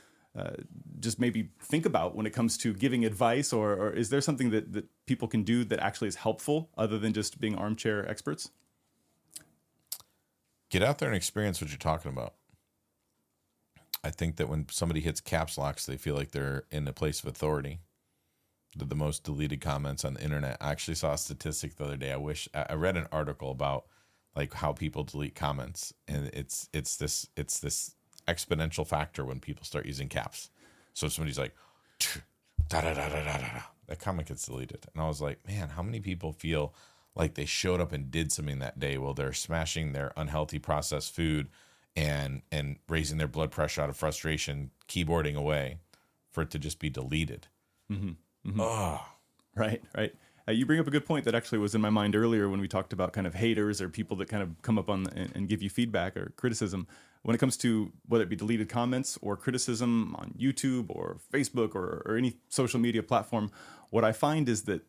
think about when it comes to giving advice, or is there something that people can do that actually is helpful other than just being armchair experts? Get out there and experience what you're talking about. I think that when somebody hits caps locks, they feel like they're in a place of authority. They're the most deleted comments on the internet. I actually saw a statistic the other day. I read an article about like how people delete comments, and it's this exponential factor when people start using caps. So somebody's like, da da da da da da, that comment gets deleted, and I was like, man, how many people feel like they showed up and did something that day while they're smashing their unhealthy processed food and raising their blood pressure out of frustration, keyboarding away, for it to just be deleted. Mm-hmm. Mm-hmm. Oh. Right. You bring up a good point that actually was in my mind earlier when we talked about kind of haters or people that kind of come up on and give you feedback or criticism. When it comes to whether it be deleted comments or criticism on YouTube or Facebook or any social media platform, what I find is that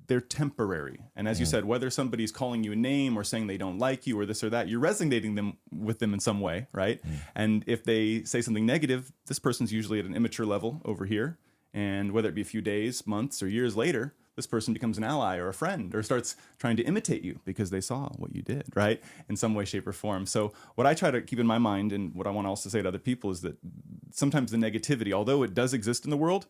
they're temporary. And as you said, whether somebody's calling you a name or saying they don't like you or this or that, you're resonating with them in some way, right? And if they say something negative, this person's usually at an immature level over here. And whether it be a few days, months, or years later, this person becomes an ally or a friend or starts trying to imitate you because they saw what you did, right? In some way, shape, or form. So what I try to keep in my mind, and what I want to also say to other people, is that sometimes the negativity, although it does exist in the world,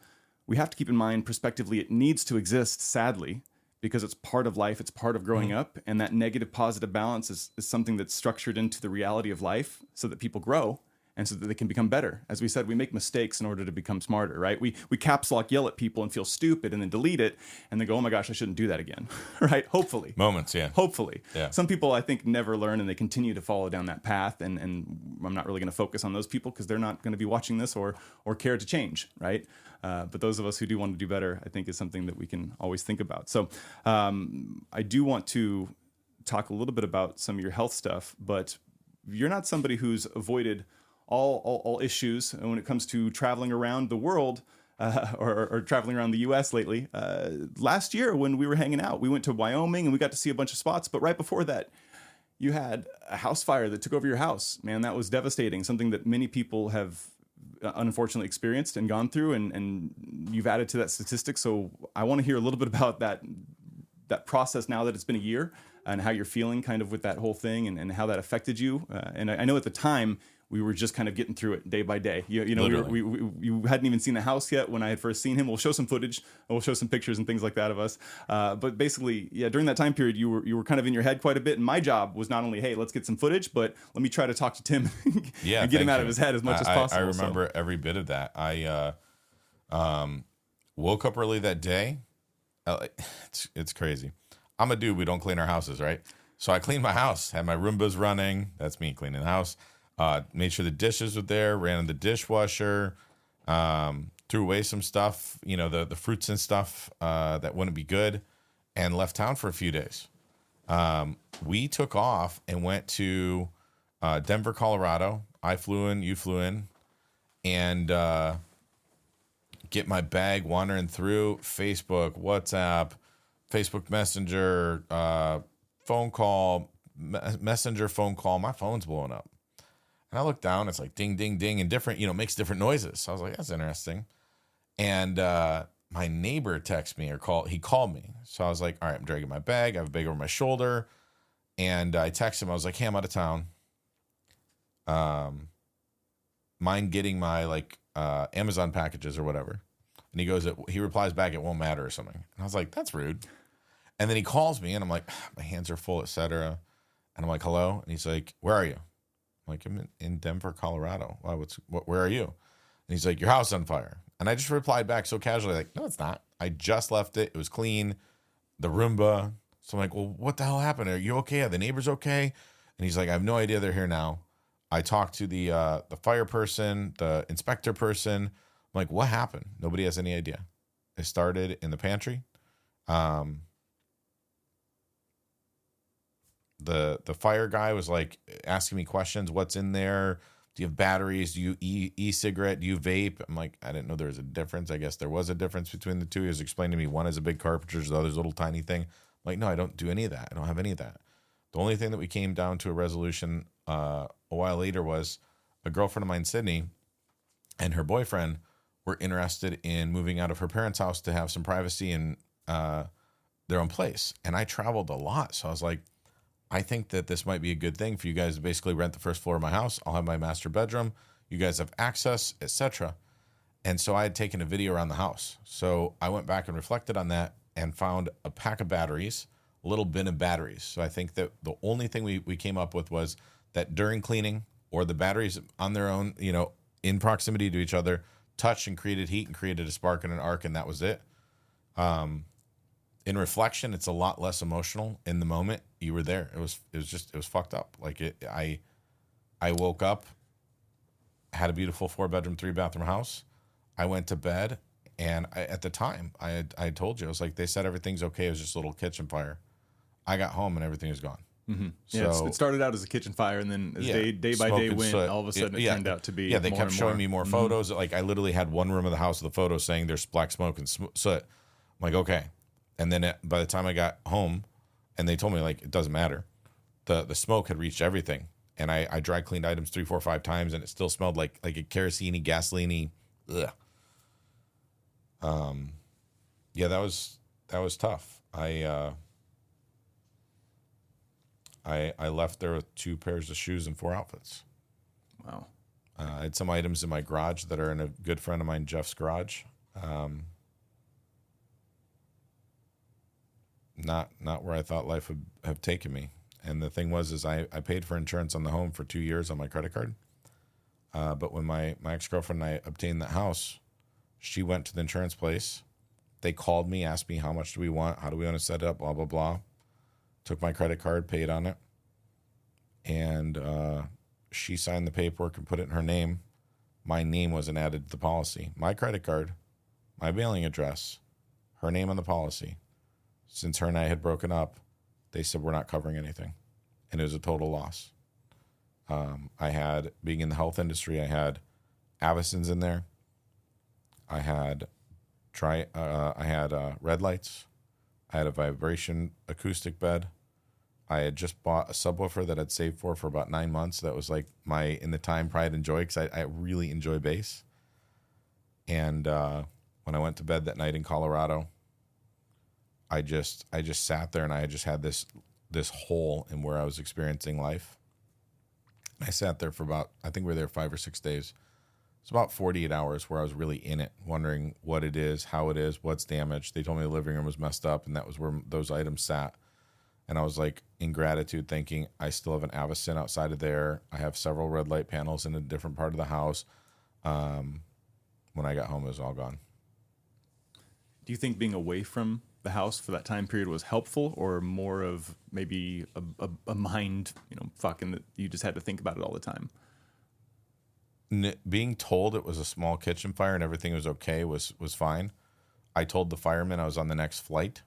we have to keep in mind prospectively it needs to exist, sadly, because it's part of life, it's part of growing up, and that negative positive balance is something that's structured into the reality of life so that people grow and so that they can become better. As we said, we make mistakes in order to become smarter, right? We caps lock yell at people and feel stupid and then delete it and then go, oh my gosh, I shouldn't do that again, right? Hopefully. Moments, yeah. Hopefully. Yeah. Some people, I think, never learn and they continue to follow down that path, and I'm not really going to focus on those people because they're not going to be watching this or care to change, right? But those of us who do want to do better, I think, is something that we can always think about. So I do want to talk a little bit about some of your health stuff, but you're not somebody who's avoided all issues when it comes to traveling around the world or traveling around the U.S. lately. Last year when we were hanging out, we went to Wyoming and we got to see a bunch of spots. But right before that, you had a house fire that took over your house. Man, that was devastating. Something that many people have unfortunately experienced and gone through, and you've added to that statistic. So I want to hear a little bit about that process now that it's been a year, and how you're feeling kind of with that whole thing, and how that affected you. And I know at the time we were just kind of getting through it day by day. You know, you hadn't even seen the house yet when I had first seen him. We'll show some footage, we'll show some pictures and things like that of us. But basically, yeah, during that time period, you were kind of in your head quite a bit. And my job was not only, hey, let's get some footage, but let me try to talk to Tim and get him out of his head as much as possible. I remember every bit of that. I woke up early that day. It's crazy. I'm a dude. We don't clean our houses, right? So I cleaned my house, had my Roombas running. That's me cleaning the house. Made sure the dishes were there, ran in the dishwasher, threw away some stuff, the fruits and stuff that wouldn't be good, and left town for a few days. We took off and went to Denver, Colorado. I flew in, you flew in, and get my bag wandering through Facebook, WhatsApp, Facebook Messenger, phone call, Messenger phone call. My phone's blowing up. And I look down, it's like ding, ding, ding, and different, makes different noises. So I was like, that's interesting. And my neighbor texted me he called me. So I was like, all right, I'm dragging my bag. I have a bag over my shoulder. And I texted him. I was like, hey, I'm out of town. Mind getting my Amazon packages or whatever. And he replies back, it won't matter or something. And I was like, that's rude. And then he calls me and I'm like, my hands are full, etc. And I'm like, hello. And he's like, where are you? I'm like, I'm in Denver, Colorado. Wow, where are you? And he's like, your house is on fire. And I just replied back so casually, like, no, it's not. I just left it. It was clean. The Roomba. So I'm like, well, what the hell happened? Are you okay? Are the neighbors okay? And he's like, I have no idea. They're here now. I talked to the fire person, the inspector person. I'm like, what happened? Nobody has any idea. It started in the pantry. The fire guy was like asking me questions. What's in there? Do you have batteries? Do you e-cigarette? Do you vape? I'm like, I didn't know there was a difference. I guess there was a difference between the two. He was explaining to me one is a big cartridge, the other's a little tiny thing. I'm like, no, I don't do any of that. I don't have any of that. The only thing that we came down to a resolution a while later was a girlfriend of mine, Sydney, and her boyfriend were interested in moving out of her parents' house to have some privacy and their own place. And I traveled a lot. So I was like, I think that this might be a good thing for you guys to basically rent the first floor of my house. I'll have my master bedroom. You guys have access, etc. And so I had taken a video around the house. So I went back and reflected on that and found a pack of batteries, a little bin of batteries. So I think that the only thing we came up with was that during cleaning, or the batteries on their own, in proximity to each other, touched and created heat and created a spark and an arc, and that was it. In reflection, it's a lot less emotional. In the moment, you were there. It was fucked up. Like I woke up, had a beautiful 4-bedroom, 3-bathroom house. I went to bed, and at the time, I had told you, I was like, they said everything's okay. It was just a little kitchen fire. I got home and everything was gone. Mm-hmm. Yeah, so, it started out as a kitchen fire, and then as day by day went, all of a sudden it turned out to be. Yeah, they kept showing me more photos. Like I literally had one room of the house with a photo saying there's black smoke and soot. I'm like, okay. And then by the time I got home, and they told me like it doesn't matter, the smoke had reached everything, and I dry cleaned items 3, 4, 5 times, and it still smelled like a kerosene-y, gasoline-y. Ugh. Yeah, that was tough. I left there with 2 pairs of shoes and 4 outfits. Wow. I had some items in my garage that are in a good friend of mine, Jeff's garage. Not where I thought life would have taken me. And the thing was, I paid for insurance on the home for 2 years on my credit card. But when my ex-girlfriend and I obtained that house, she went to the insurance place. They called me, asked me how much do we want, how do we want to set it up, blah, blah, blah. Took my credit card, paid on it. And she signed the paperwork and put it in her name. My name wasn't added to the policy. My credit card, my mailing address, her name on the policy. Since her and I had broken up, they said we're not covering anything. And it was a total loss. I had, being in the health industry, I had Avicens in there. I had red lights. I had a vibration acoustic bed. I had just bought a subwoofer that I'd saved for about 9 months. That was like my, in the time, pride and joy, because I really enjoy bass. And when I went to bed that night in Colorado, I just sat there and I just had this hole in where I was experiencing life. I sat there for about, I think we were there 5 or 6 days. It's about 48 hours where I was really in it, wondering what it is, how it is, what's damaged. They told me the living room was messed up, and that was where those items sat. And I was like, in gratitude, thinking, I still have an Avicen outside of there. I have several red light panels in a different part of the house. When I got home, it was all gone. Do you think being away from the house for that time period was helpful, or more of maybe a mind, fucking that you just had to think about it all the time? Being told it was a small kitchen fire and everything was okay was fine. I told the fireman I was on the next flight.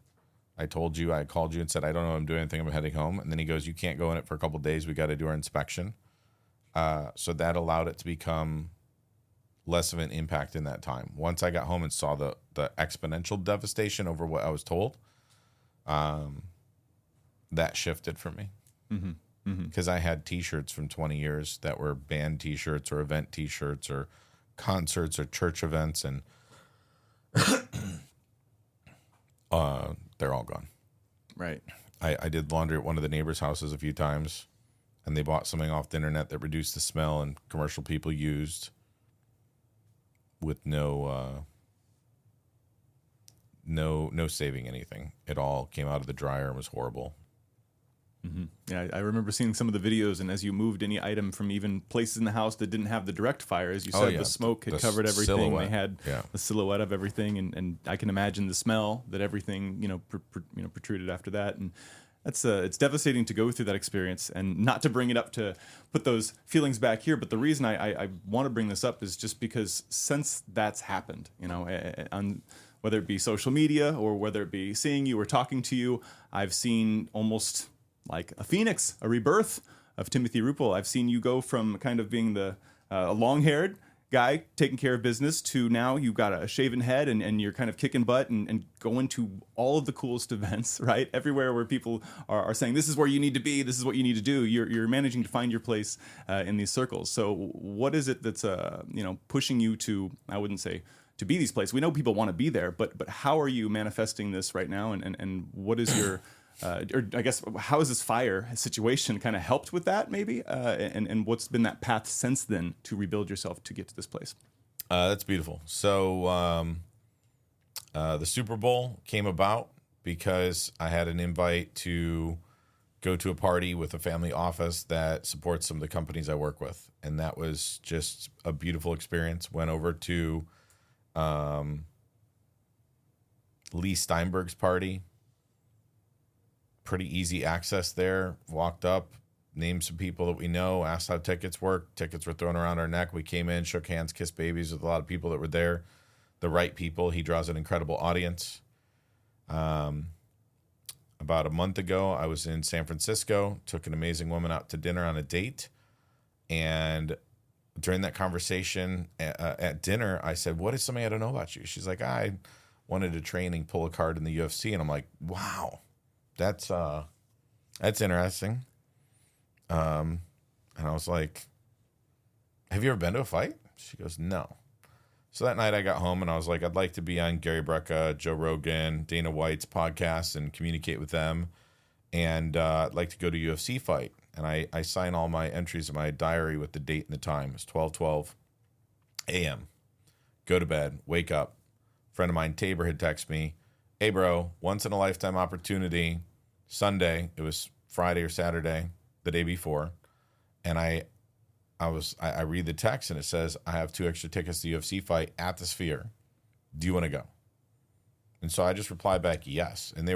I called you and said, I don't know if I'm doing anything. I'm heading home. And then he goes, you can't go in it for a couple of days. We got to do our inspection. So that allowed it to become less of an impact in that time. Once I got home and saw the exponential devastation over what I was told, that shifted for me. Mm-hmm. Because I had T-shirts from 20 years that were band T-shirts or event T-shirts or concerts or church events, and they're all gone. Right. I did laundry at one of the neighbors' houses a few times, and they bought something off the internet that reduced the smell, and commercial people used with no saving anything. It all came out of the dryer and was horrible. Mm-hmm. Yeah, I remember seeing some of the videos, and as you moved any item from even places in the house that didn't have the direct fire, as you said, the smoke had covered everything. Silhouette. They had the silhouette of everything, and I can imagine the smell that everything protruded after that. And that's it's devastating to go through that experience, and not to bring it up to put those feelings back here. But the reason I want to bring this up is just because since that's happened, on whether it be social media or whether it be seeing you or talking to you, I've seen almost like a phoenix, a rebirth of Timothy Ruppel. I've seen you go from kind of being the long-haired guy taking care of business to now you've got a shaven head and you're kind of kicking butt and going to all of the coolest events, right? Everywhere where people are saying, this is where you need to be, this is what you need to do. You're managing to find your place in these circles. So what is it that's pushing you to, I wouldn't say to be these places? We know people want to be there, but how are you manifesting this right now? And what is your... or I guess, how has this fire situation kind of helped with that, maybe? And what's been that path since then to rebuild yourself to get to this place? That's beautiful. So the Super Bowl came about because I had an invite to go to a party with a family office that supports some of the companies I work with. And that was just a beautiful experience. Went over to Lee Steinberg's party. Pretty easy access there. Walked up, named some people that we know, asked how tickets work. Tickets were thrown around our neck. We came in, shook hands, kissed babies with a lot of people that were there. The right people. He draws an incredible audience. About a month ago, I was in San Francisco, took an amazing woman out to dinner on a date. And during that conversation at dinner, I said, what is something I don't know about you? She's like, I wanted to train and pull a card in the UFC. And I'm like, wow. That's interesting. And I was like, have you ever been to a fight? She goes, no. So that night I got home and I was like, I'd like to be on Gary Brecka, Joe Rogan, Dana White's podcasts and communicate with them. And I'd like to go to a UFC fight. And I sign all my entries in my diary with the date and the time. It's 12:12 a.m. Go to bed, wake up. A friend of mine, Tabor, had texted me, hey, bro, once in a lifetime opportunity. Sunday, it was Friday or Saturday, the day before, and I I read the text and it says, I have 2 extra tickets to the UFC fight at the Sphere. Do you want to go? And so I just replied back, yes. And it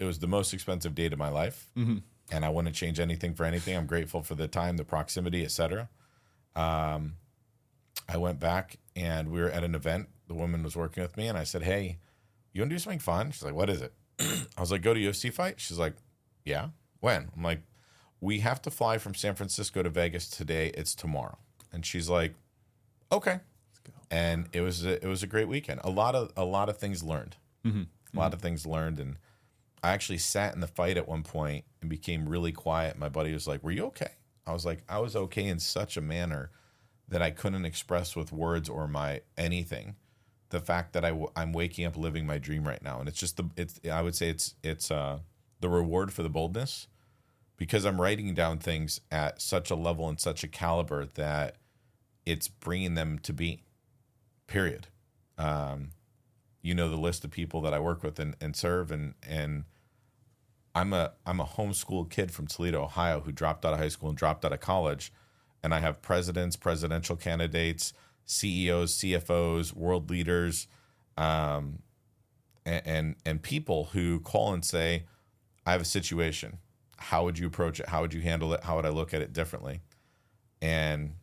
was the most expensive date of my life. Mm-hmm. And I wouldn't change anything for anything. I'm grateful for the time, the proximity, etc. I went back and we were at an event. The woman was working with me and I said, hey, you want to do something fun? She's like, what is it? I was like, go to UFC fight? She's like, yeah. When? I'm like, we have to fly from San Francisco to Vegas today. It's tomorrow. And she's like, okay. Let's go. And it was a great weekend. A lot of things learned. Mm-hmm. A lot of things learned. And I actually sat in the fight at one point and became really quiet. My buddy was like, were you okay? I was like, I was okay in such a manner that I couldn't express with words or my anything. The fact that I'm waking up living my dream right now. And it's just I would say it's the reward for the boldness, because I'm writing down things at such a level and such a caliber that it's bringing them to be, period. You know, the list of people that I work with and serve, and I'm a homeschooled kid from Toledo, Ohio, who dropped out of high school and dropped out of college. And I have presidents, presidential candidates, CEOs, CFOs, world leaders, and people who call and say, I have a situation. How would you approach it? How would you handle it? How would I look at it differently? And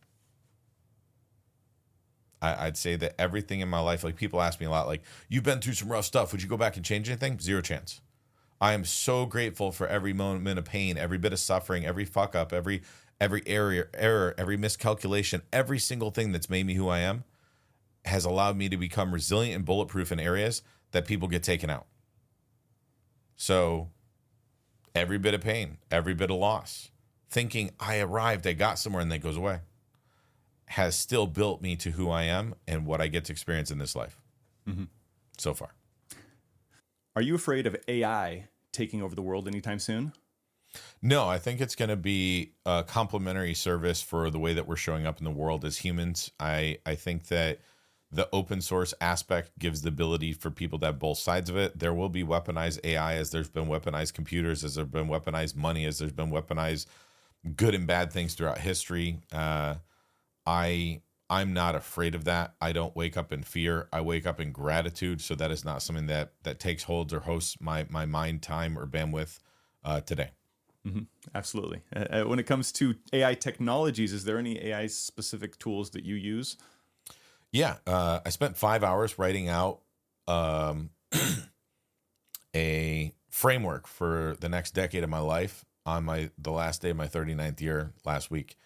I'd say that everything in my life, like people ask me a lot, like, you've been through some rough stuff. Would you go back and change anything? Zero chance. I am so grateful for every moment of pain, every bit of suffering, every fuck up, every error, every miscalculation, every single thing that's made me who I am has allowed me to become resilient and bulletproof in areas that people get taken out. So every bit of pain, every bit of loss, thinking I arrived, I got somewhere, and then it goes away, has still built me to who I am and what I get to experience in this life. Mm-hmm. So far. Are you afraid of AI taking over the world anytime soon? No, I think it's going to be a complementary service for the way that we're showing up in the world as humans. I think that the open source aspect gives the ability for people to have both sides of it. There will be weaponized AI, as there's been weaponized computers, as there's been weaponized money, as there's been weaponized good and bad things throughout history. I'm not afraid of that. I don't wake up in fear. I wake up in gratitude. So that is not something that takes holds or hosts my mind, time, or bandwidth today. Mm-hmm. Absolutely. When it comes to AI technologies, is there any AI specific tools that you use? Yeah. I spent 5 hours writing out a framework for the next decade of my life on the last day of my 39th year last week.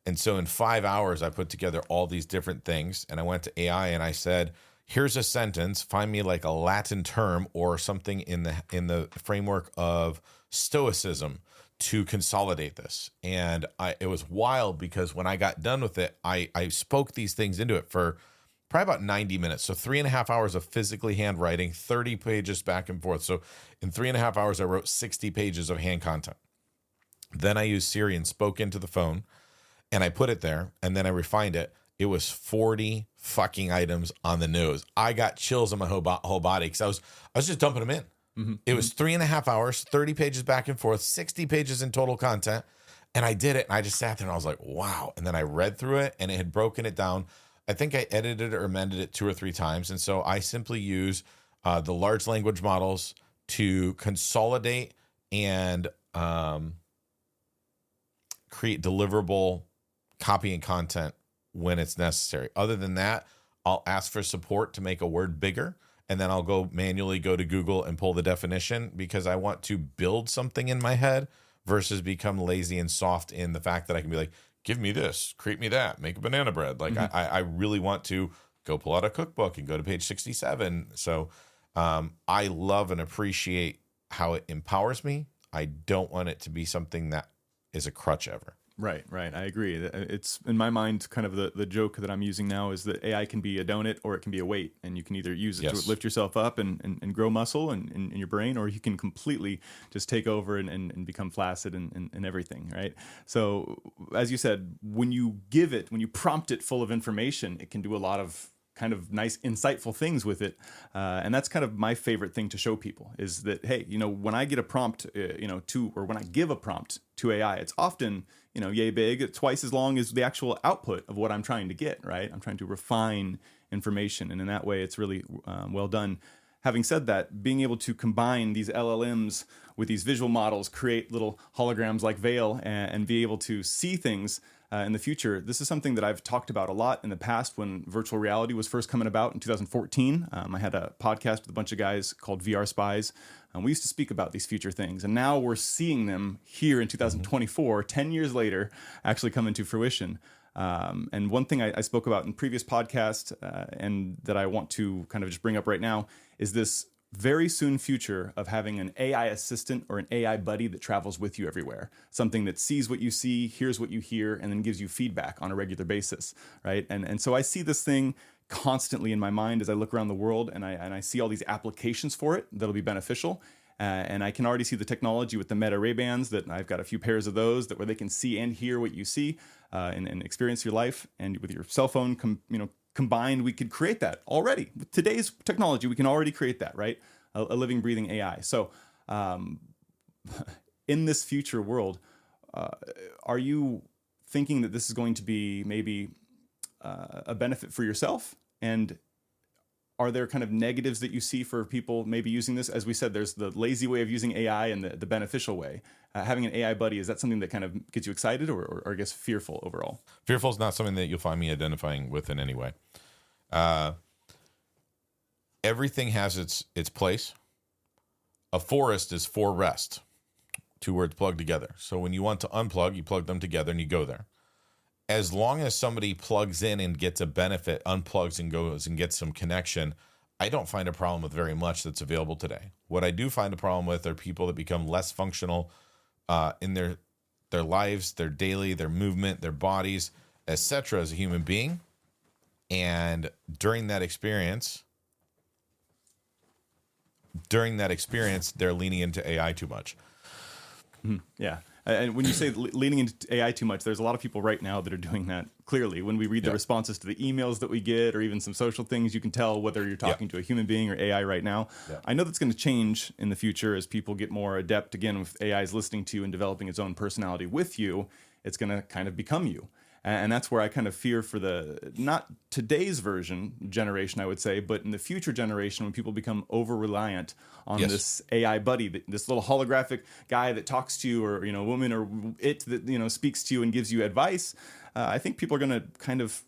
And so in 5 hours, I put together all these different things, and I went to AI and I said, here's a sentence, find me like a Latin term or something in the framework of Stoicism to consolidate this. And it was wild, because when I got done with it, I spoke these things into it for probably about 90 minutes. So 3.5 hours of physically handwriting, 30 pages back and forth. So in 3.5 hours, I wrote 60 pages of hand content. Then I used Siri and spoke into the phone, and I put it there, and then I refined it. It was 40 fucking items on the nose. I got chills on my whole body, because I was just dumping them in. Mm-hmm. It was 3.5 hours, 30 pages back and forth, 60 pages in total content. And I did it, and I just sat there and I was like, wow. And then I read through it, and it had broken it down. I think I edited or amended it 2 or 3 times. And so I simply use the large language models to consolidate and create deliverable copy and content when it's necessary. Other than that, I'll ask for support to make a word bigger, and then I'll manually go to Google and pull the definition, because I want to build something in my head versus become lazy and soft in the fact that I can be like, give me this, create me that, make a banana bread. Like mm-hmm. I really want to go pull out a cookbook and go to page 67. So I love and appreciate how it empowers me. I don't want it to be something that is a crutch ever. Right. I agree. It's, in my mind, kind of the joke that I'm using now is that AI can be a donut or it can be a weight, and you can either use it to lift yourself up and grow muscle in your brain, or you can completely just take over and become flaccid and everything, right? So, as you said, when you prompt it full of information, it can do a lot of kind of nice, insightful things with it. And that's kind of my favorite thing to show people is that, hey, when I get a prompt, or when I give a prompt to AI, it's often, yay big, it's twice as long as the actual output of what I'm trying to get, right? I'm trying to refine information. And in that way, it's really well done. Having said that, being able to combine these LLMs with these visual models, create little holograms like Veil, and be able to see things in the future, this is something that I've talked about a lot in the past when virtual reality was first coming about in 2014. I had a podcast with a bunch of guys called VR Spies, and we used to speak about these future things. And now we're seeing them here in 2024, 10 years later, actually come into fruition. And one thing I spoke about in previous podcasts and that I want to kind of just bring up right now is this very soon future of having an AI assistant or an AI buddy that travels with you everywhere. Something that sees what you see, hears what you hear, and then gives you feedback on a regular basis, right? And so I see this thing constantly in my mind as I look around the world, and I see all these applications for it that'll be beneficial. And I can already see the technology with the Meta Ray-Bans that I've got a few pairs of those where they can see and hear what you see and experience your life. And with your cell phone, combined, we could create that already. With today's technology, we can already create that, right? A living, breathing AI. So in this future world, are you thinking that this is going to be maybe a benefit for yourself? And are there kind of negatives that you see for people maybe using this? As we said, there's the lazy way of using AI and the beneficial way. Having an AI buddy, is that something that kind of gets you excited or I guess fearful overall? Fearful is not something that you'll find me identifying with in any way. Everything has its place. A forest is for rest. Two words plugged together. So when you want to unplug, you plug them together and you go there. As long as somebody plugs in and gets a benefit, unplugs and goes and gets some connection, I don't find a problem with very much that's available today. What I do find a problem with are people that become less functional in their lives, their daily, their movement, their bodies, etc. as a human being. And during that experience, they're leaning into AI too much. Yeah. And when you say leaning into AI too much, there's a lot of people right now that are doing that clearly. When we read the responses to the emails that we get or even some social things, you can tell whether you're talking to a human being or AI right now. Yeah. I know that's going to change in the future as people get more adept, again, with AI's listening to you and developing its own personality with you. It's going to kind of become you. And that's where I kind of fear for not today's generation, I would say, but in the future generation when people become over-reliant on this AI buddy, this little holographic guy that talks to you or, woman or it that, speaks to you and gives you advice. I think people are going to kind of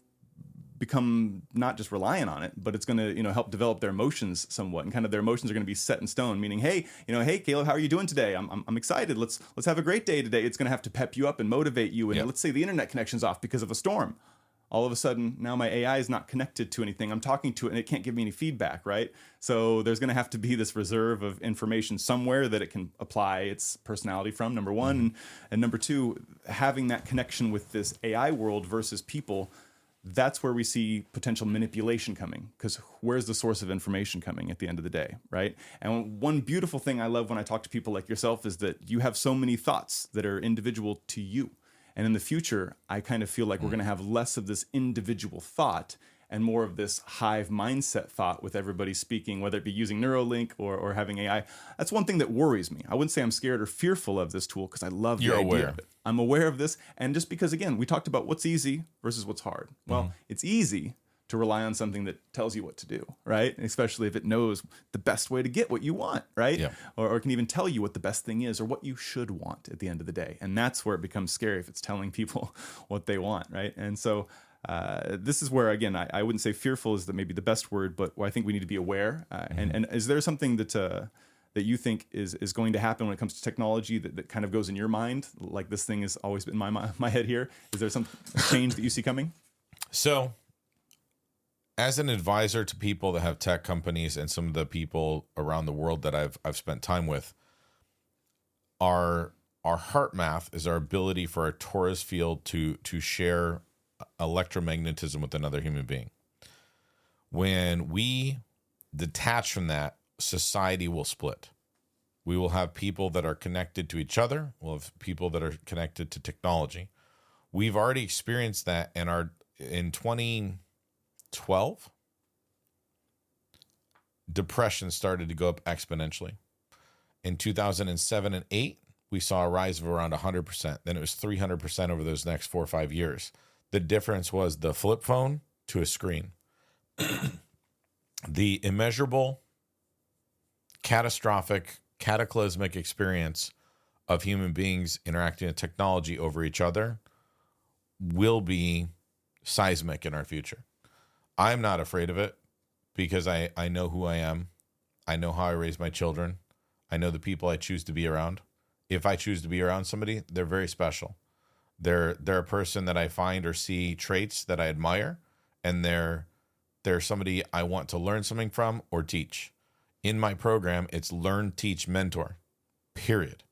become not just reliant on it, but it's going to, help develop their emotions somewhat, and kind of their emotions are going to be set in stone, meaning, hey, hey, Caleb, how are you doing today? I'm excited. Let's have a great day today. It's going to have to pep you up and motivate you. And let's say the internet connection's off because of a storm. All of a sudden, now my AI is not connected to anything. I'm talking to it and it can't give me any feedback, right? So there's going to have to be this reserve of information somewhere that it can apply its personality from, number one. And number two, having that connection with this AI world versus people, that's where we see potential manipulation coming, because where's the source of information coming at the end of the day, right? And one beautiful thing I love when I talk to people like yourself is that you have so many thoughts that are individual to you. And in the future, I kind of feel like we're going to have less of this individual thought and more of this hive mindset thought with everybody speaking, whether it be using Neuralink or having AI. That's one thing that worries me. I wouldn't say I'm scared or fearful of this tool because I love the idea of it. I'm aware of this. And just because, again, we talked about what's easy versus what's hard. Well, it's easy to rely on something that tells you what to do, right? Especially if it knows the best way to get what you want, right? Yeah. Or can even tell you what the best thing is or what you should want at the end of the day. And that's where it becomes scary, if it's telling people what they want, right? And so this is where, again, I wouldn't say fearful is maybe the best word, but I think we need to be aware. And is there something that you think is going to happen when it comes to technology that kind of goes in your mind? Like this thing has always been in my head here. Is there some change that you see coming? So, as an advisor to people that have tech companies and some of the people around the world that I've spent time with, our heart math is our ability for our torus field to share electromagnetism with another human being. When we detach from that, society will split. We will have people that are connected to each other. We'll have people that are connected to technology. We've already experienced that in 2012, depression started to go up exponentially. In 2007 and 8, we saw a rise of around 100%. Then it was 300% over those next 4 or 5 years. The difference was the flip phone to a screen. The immeasurable, catastrophic, cataclysmic experience of human beings interacting with technology over each other will be seismic in our future. I'm not afraid of it because I know who I am. I know how I raise my children. I know the people I choose to be around. If I choose to be around somebody, they're very special. They're a person that I find or see traits that I admire, and they're somebody I want to learn something from or teach. In my program, it's learn, teach, mentor. Period.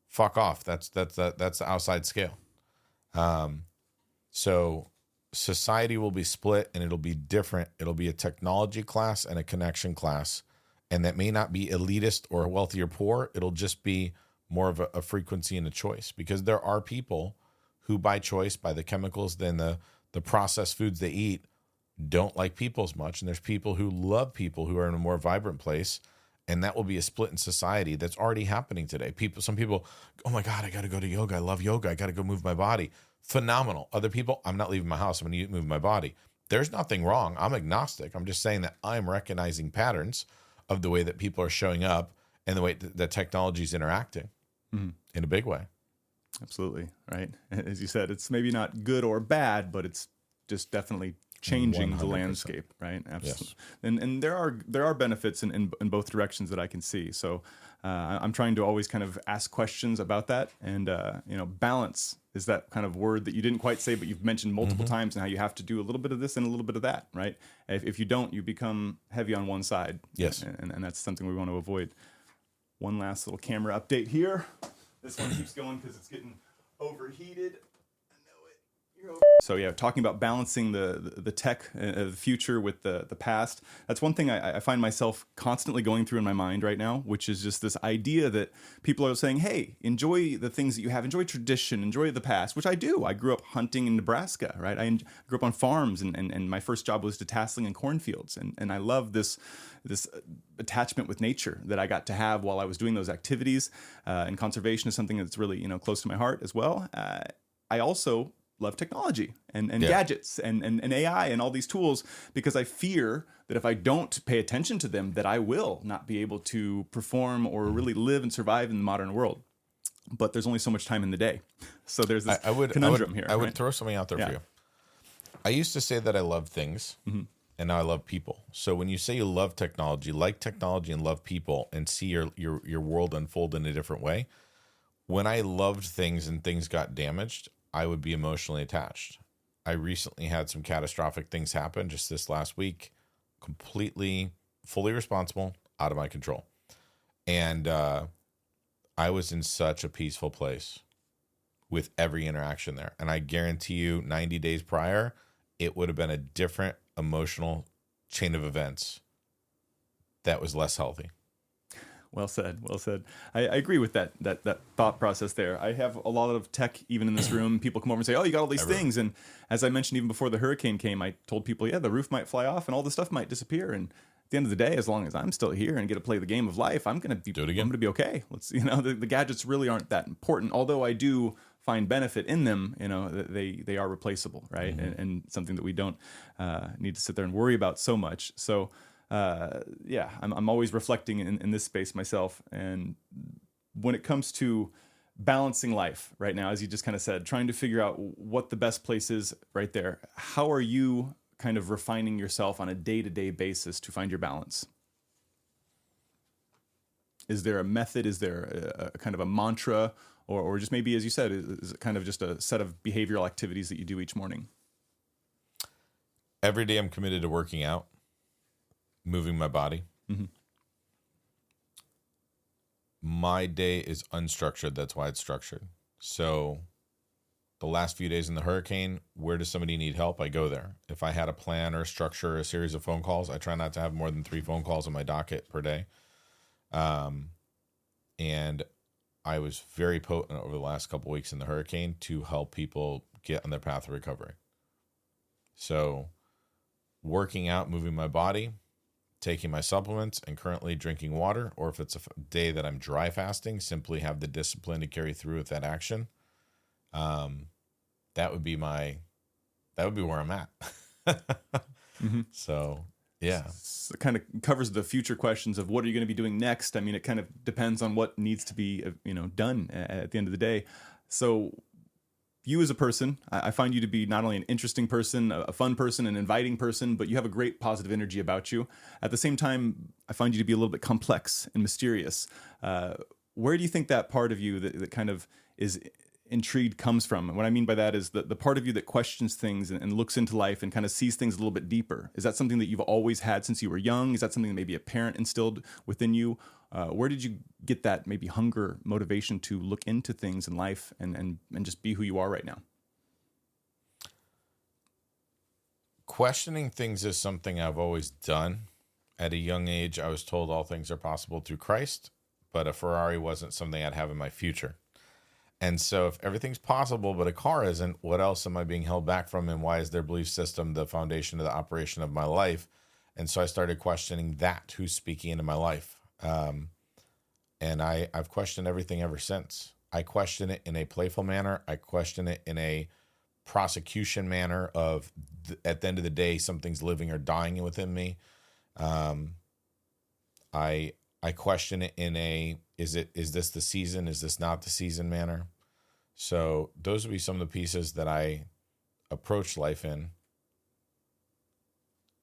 Fuck off. That's the outside scale. So society will be split, and it'll be different. It'll be a technology class and a connection class. And that may not be elitist or wealthy or poor. It'll just be more of a frequency and a choice, because there are people who by choice, by the chemicals, then the processed foods they eat, don't like people as much. And there's people who love people who are in a more vibrant place. And that will be a split in society that's already happening today. Some people, oh my God, I got to go to yoga. I love yoga. I got to go move my body. Phenomenal. Other people, I'm not leaving my house. I'm going to move my body. There's nothing wrong. I'm agnostic. I'm just saying that I'm recognizing patterns of the way that people are showing up and the way that technology is interacting in a big way. Absolutely. Right. As you said, it's maybe not good or bad, but it's just definitely changing 100%. The landscape, right? Absolutely. Yes. And there are benefits in both directions that I can see. So I'm trying to always kind of ask questions about that. And, balance is that kind of word that you didn't quite say, but you've mentioned multiple times, and how you have to do a little bit of this and a little bit of that, right? If you don't, you become heavy on one side. Yes. And that's something we want to avoid. One last little camera update here. This one keeps going because it's getting overheated. So yeah, talking about balancing the tech, the future with the past. That's one thing I find myself constantly going through in my mind right now, which is just this idea that people are saying, hey, enjoy the things that you have, enjoy tradition, enjoy the past, which I do. I grew up hunting in Nebraska, right? I grew up on farms, and my first job was detasseling in cornfields. And I love this attachment with nature that I got to have while I was doing those activities. And conservation is something that's really, close to my heart as well. I also love technology and gadgets and AI and all these tools, because I fear that if I don't pay attention to them, that I will not be able to perform or really live and survive in the modern world. But there's only so much time in the day. So there's this conundrum here. I would throw something out there for you. I used to say that I love things, and now I love people. So when you say you love technology, like technology and love people, and see your world unfold in a different way, when I loved things and things got damaged, I would be emotionally attached. I recently had some catastrophic things happen just this last week, completely, fully responsible, out of my control. And I was in such a peaceful place with every interaction there. And I guarantee you 90 days prior, it would have been a different emotional chain of events that was less healthy. Well said. Well said. I agree with that thought process there. I have a lot of tech even in this room. People come over and say, oh, you got all these things. And as I mentioned, even before the hurricane came, I told people, the roof might fly off and all this stuff might disappear. And at the end of the day, as long as I'm still here and get to play the game of life, I'm going to be okay. The gadgets really aren't that important. Although I do find benefit in them, they are replaceable, right? And something that we don't need to sit there and worry about so much. So, I'm always reflecting in this space myself. And when it comes to balancing life right now, as you just kind of said, trying to figure out what the best place is right there, how are you kind of refining yourself on a day-to-day basis to find your balance? Is there a method? Is there a kind of a mantra? Or just maybe, as you said, is it kind of just a set of behavioral activities that you do each morning? Every day I'm committed to working out, moving my body. My day is unstructured. That's why it's structured. So the last few days in the hurricane, where does somebody need help? I go there. If I had a plan or a structure, a series of phone calls, I try not to have more than 3 phone calls on my docket per day. And I was very potent over the last couple of weeks in the hurricane to help people get on their path of recovery. So working out, moving my body, taking my supplements and currently drinking water, or if it's a day that I'm dry fasting, simply have the discipline to carry through with that action. That would be where I'm at. Mm-hmm. So, yeah. So it kind of covers the future questions of what are you going to be doing next? I mean, it kind of depends on what needs to be, done at the end of the day. So you as a person, I find you to be not only an interesting person, a fun person, an inviting person, but you have a great positive energy about you. At the same time, I find you to be a little bit complex and mysterious. Where do you think that part of you that kind of is intrigued comes from? And what I mean by that is the part of you that questions things and looks into life and kind of sees things a little bit deeper. Is that something that you've always had since you were young? Is that something that maybe a parent instilled within you? Where did you get that maybe hunger, motivation to look into things in life and just be who you are right now? Questioning things is something I've always done. At a young age, I was told all things are possible through Christ, but a Ferrari wasn't something I'd have in my future. And so if everything's possible, but a car isn't, what else am I being held back from? And why is their belief system the foundation of the operation of my life? And so I started questioning that, who's speaking into my life. And I've questioned everything ever since. I question it in a playful manner. I question it in a prosecution manner of, at the end of the day, something's living or dying within me. I question it in a, is this the season? Is this not the season manner? So those would be some of the pieces that I approach life in.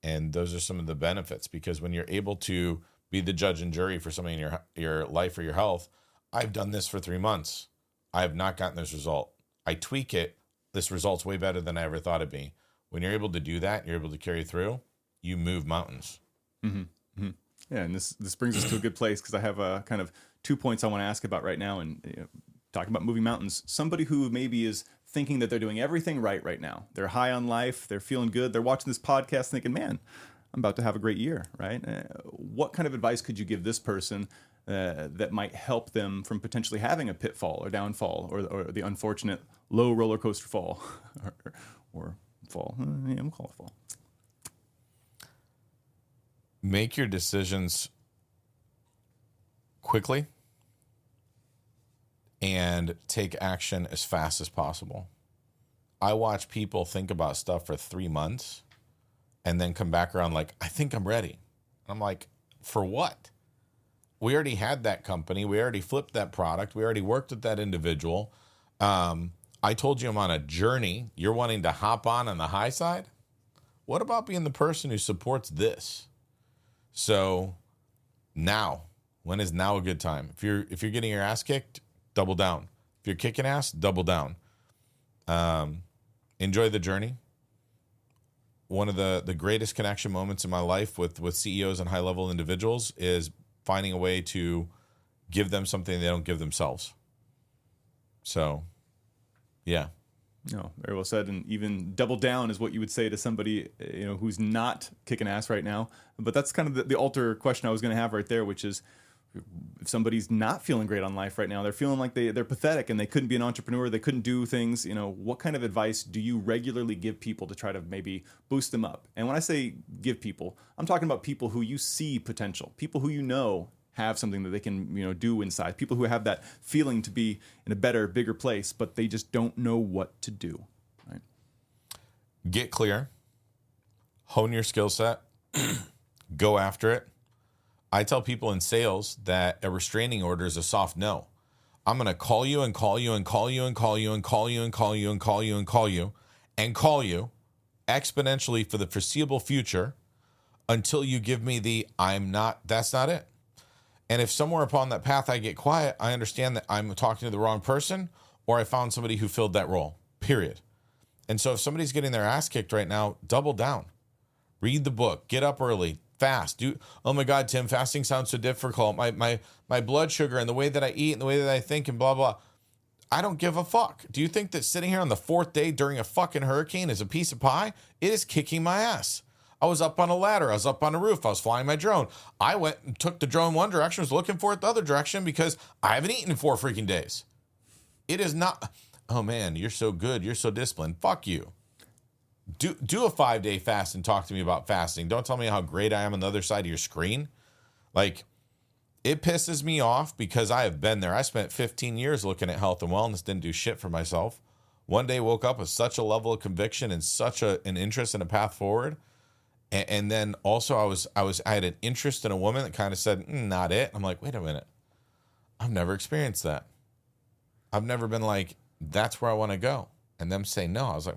And those are some of the benefits, because when you're able to be the judge and jury for something in your life or your health, I've done this for 3 months. I have not gotten this result. I tweak it. This result's way better than I ever thought it'd be. When you're able to do that, you're able to carry through, you move mountains. Mm-hmm. Mm-hmm. Yeah, and this brings us to a good place, because I have kind of 2 points I want to ask about right now. And talking about moving mountains, somebody who maybe is thinking that they're doing everything right now. They're high on life. They're feeling good. They're watching this podcast thinking, man, I'm about to have a great year, right? What kind of advice could you give this person that might help them from potentially having a pitfall or downfall or the unfortunate low roller coaster fall or fall? Yeah, we'll call it fall. Make your decisions quickly and take action as fast as possible. I watch people think about stuff for 3 months and then come back around like, I think I'm ready. I'm like, for what? We already had that company. We already flipped that product. We already worked with that individual. I told you I'm on a journey. You're wanting to hop on the high side? What about being the person who supports this? So now, when is now a good time? If you're getting your ass kicked, double down. If you're kicking ass, double down. Enjoy the journey. One of the greatest connection moments in my life with CEOs and high-level individuals is finding a way to give them something they don't give themselves. So, yeah. No, very well said. And even double down is what you would say to somebody, who's not kicking ass right now. But that's kind of the alter question I was going to have right there, which is, if somebody's not feeling great on life right now, they're feeling like they're pathetic and they couldn't be an entrepreneur, they couldn't do things, what kind of advice do you regularly give people to try to maybe boost them up? And when I say give people, I'm talking about people who you see potential, people who have something that they can, do inside, people who have that feeling to be in a better, bigger place, but they just don't know what to do, right? Get clear, hone your skill set, go after it. I tell people in sales that a restraining order is a soft no. I'm going to call you and call you and call you and call you and call you and call you and call you and call you and call you exponentially for the foreseeable future until you give me that's not it. And if somewhere upon that path I get quiet, I understand that I'm talking to the wrong person, or I found somebody who filled that role, period. And so if somebody's getting their ass kicked right now, double down. Read the book, get up early, fast. Oh my God, Tim, fasting sounds so difficult. My blood sugar and the way that I eat and the way that I think and blah, blah. I don't give a fuck. Do you think that sitting here on the 4th day during a fucking hurricane is a piece of pie? It is kicking my ass. I was up on a ladder. I was up on a roof. I was flying my drone. I went and took the drone one direction, was looking for it the other direction because I haven't eaten in 4 freaking days. It is not, oh man, you're so good. You're so disciplined. Fuck you. do a 5-day fast and talk to me about fasting. Don't tell me how great I am on the other side of your screen. Like, it pisses me off because I have been there. I spent 15 years looking at health and wellness, didn't do shit for myself. One day woke up with such a level of conviction and such an interest in a path forward. And then also I had an interest in a woman that kind of said, not it. I'm like, wait a minute. I've never experienced that. I've never been like, that's where I want to go. And them saying no. I was like,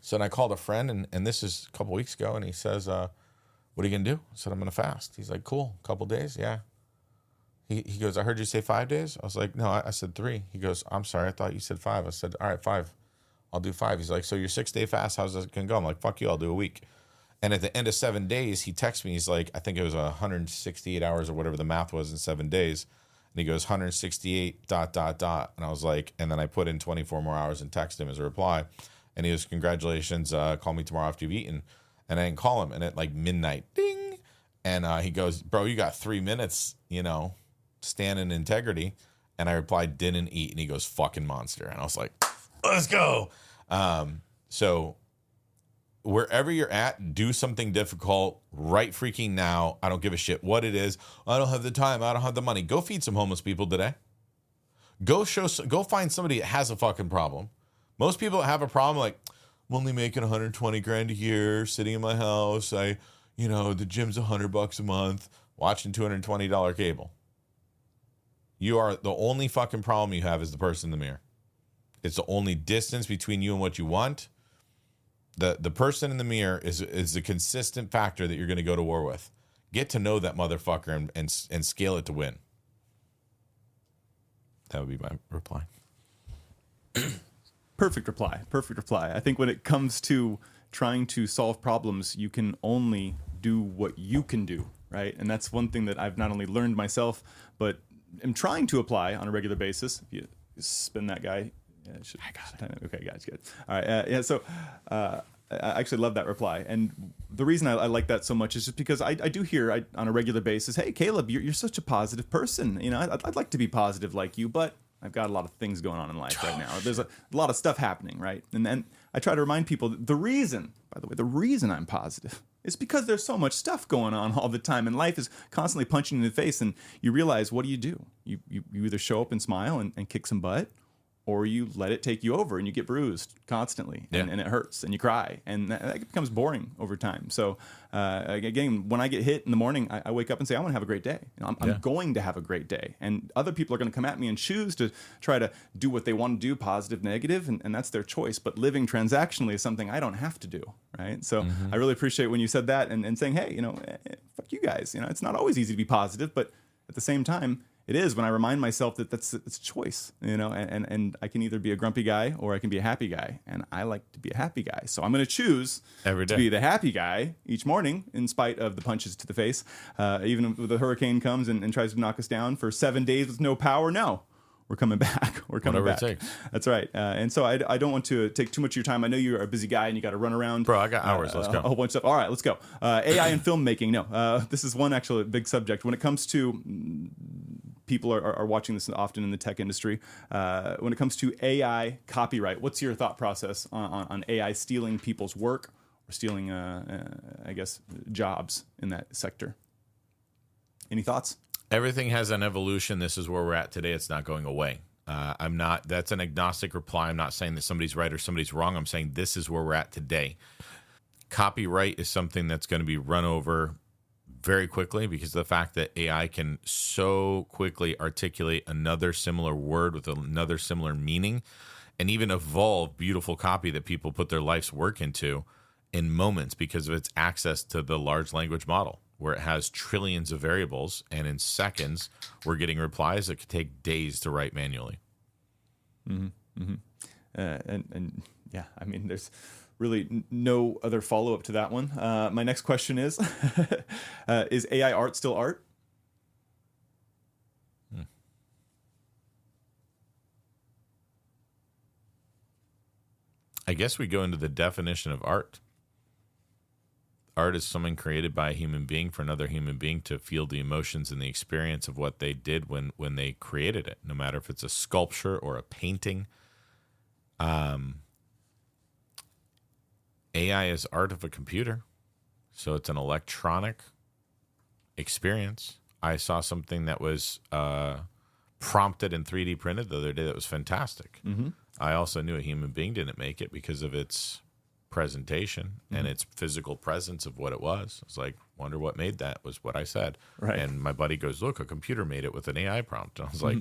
So then I called a friend, and this is a couple weeks ago, and he says, what are you going to do? I said, I'm going to fast. He's like, cool. A couple days? Yeah. He goes, I heard you say 5 days. I was like, no, I said 3. He goes, I'm sorry. I thought you said 5. I said, all right, 5. I'll do 5. He's like, so your 6-day fast, how's that going to go? I'm like, fuck you. I'll do a week. And at the end of 7 days, he texts me. He's like, I think it was 168 hours or whatever the math was in 7 days. And he goes, 168, ... And I was like, and then I put in 24 more hours and text him as a reply. And he goes, congratulations, call me tomorrow after you've eaten. And I didn't call him. And at like midnight, ding. And he goes, bro, you got 3 minutes, stand in integrity. And I replied, didn't eat. And he goes, fucking monster. And I was like, let's go. So wherever you're at, do something difficult right freaking now. I don't give a shit what it is. I don't have the time. I don't have the money. Go feed some homeless people today. Go find somebody that has a fucking problem. Most people that have a problem, like, I'm only making 120 grand a year, sitting in my house. The gym's $100 a month, watching $220 cable. You are the only fucking problem you have is the person in the mirror. It's the only distance between you and what you want. The person in the mirror is the consistent factor that you're going to go to war with. Get to know that motherfucker and scale it to win. That would be my reply. Perfect reply. I think when it comes to trying to solve problems, you can only do what you can do, right? And that's one thing that I've not only learned myself, but am trying to apply on a regular basis. If you spin that guy. Yeah, I got it. Okay, guys, good. All right. So I actually love that reply. And the reason I like that so much is just because I do hear on a regular basis, hey, Caleb, you're such a positive person. I'd like to be positive like you, but I've got a lot of things going on in life right now. There's a lot of stuff happening, right? And then I try to remind people that the reason I'm positive is because there's so much stuff going on all the time, and life is constantly punching you in the face, and you realize, what do? You either show up and smile and kick some butt, or you let it take you over and you get bruised constantly, and it hurts and you cry, and that becomes boring over time. So again, when I get hit in the morning, I wake up and say, I want to have a great day. I'm going to have a great day. And other people are going to come at me and choose to try to do what they want to do, positive, negative, and that's their choice. But living transactionally is something I don't have to do, right? So I really appreciate when you said that and saying, hey, fuck you guys. It's not always easy to be positive, but at the same time, it is when I remind myself that it's a choice, and I can either be a grumpy guy or I can be a happy guy. And I like to be a happy guy. So I'm going to choose every day to be the happy guy each morning, in spite of the punches to the face. Even if the hurricane comes and tries to knock us down for 7 days with no power, no. We're coming back. Whatever it takes. That's right. And so I don't want to take too much of your time. I know you're a busy guy and you got to run around. Bro, I got hours. Let's go. A whole bunch of stuff. All right, let's go. AI and filmmaking. No, this is one actually big subject. When it comes to people are watching this often in the tech industry. When it comes to AI copyright, what's your thought process on AI stealing people's work or stealing, jobs in that sector? Any thoughts? Everything has an evolution. This is where we're at today. It's not going away. That's an agnostic reply. I'm not saying that somebody's right or somebody's wrong. I'm saying this is where we're at today. Copyright is something that's going to be run over very quickly because of the fact that AI can so quickly articulate another similar word with another similar meaning and even evolve beautiful copy that people put their life's work into in moments because of its access to the large language model, where it has trillions of variables, and in seconds we're getting replies that could take days to write manually. There's really no other follow-up to that one. My next question is AI art still art? I guess we go into the definition of art. Art is something created by a human being for another human being to feel the emotions and the experience of what they did when they created it, no matter if it's a sculpture or a painting. AI is art of a computer. So it's an electronic experience. I saw something that was prompted and 3D printed the other day that was fantastic. Mm-hmm. I also knew a human being didn't make it because of its presentation and its physical presence of what it was. I was like, wonder what made that, was what I said. Right. And my buddy goes, look, a computer made it with an AI prompt. And I was like,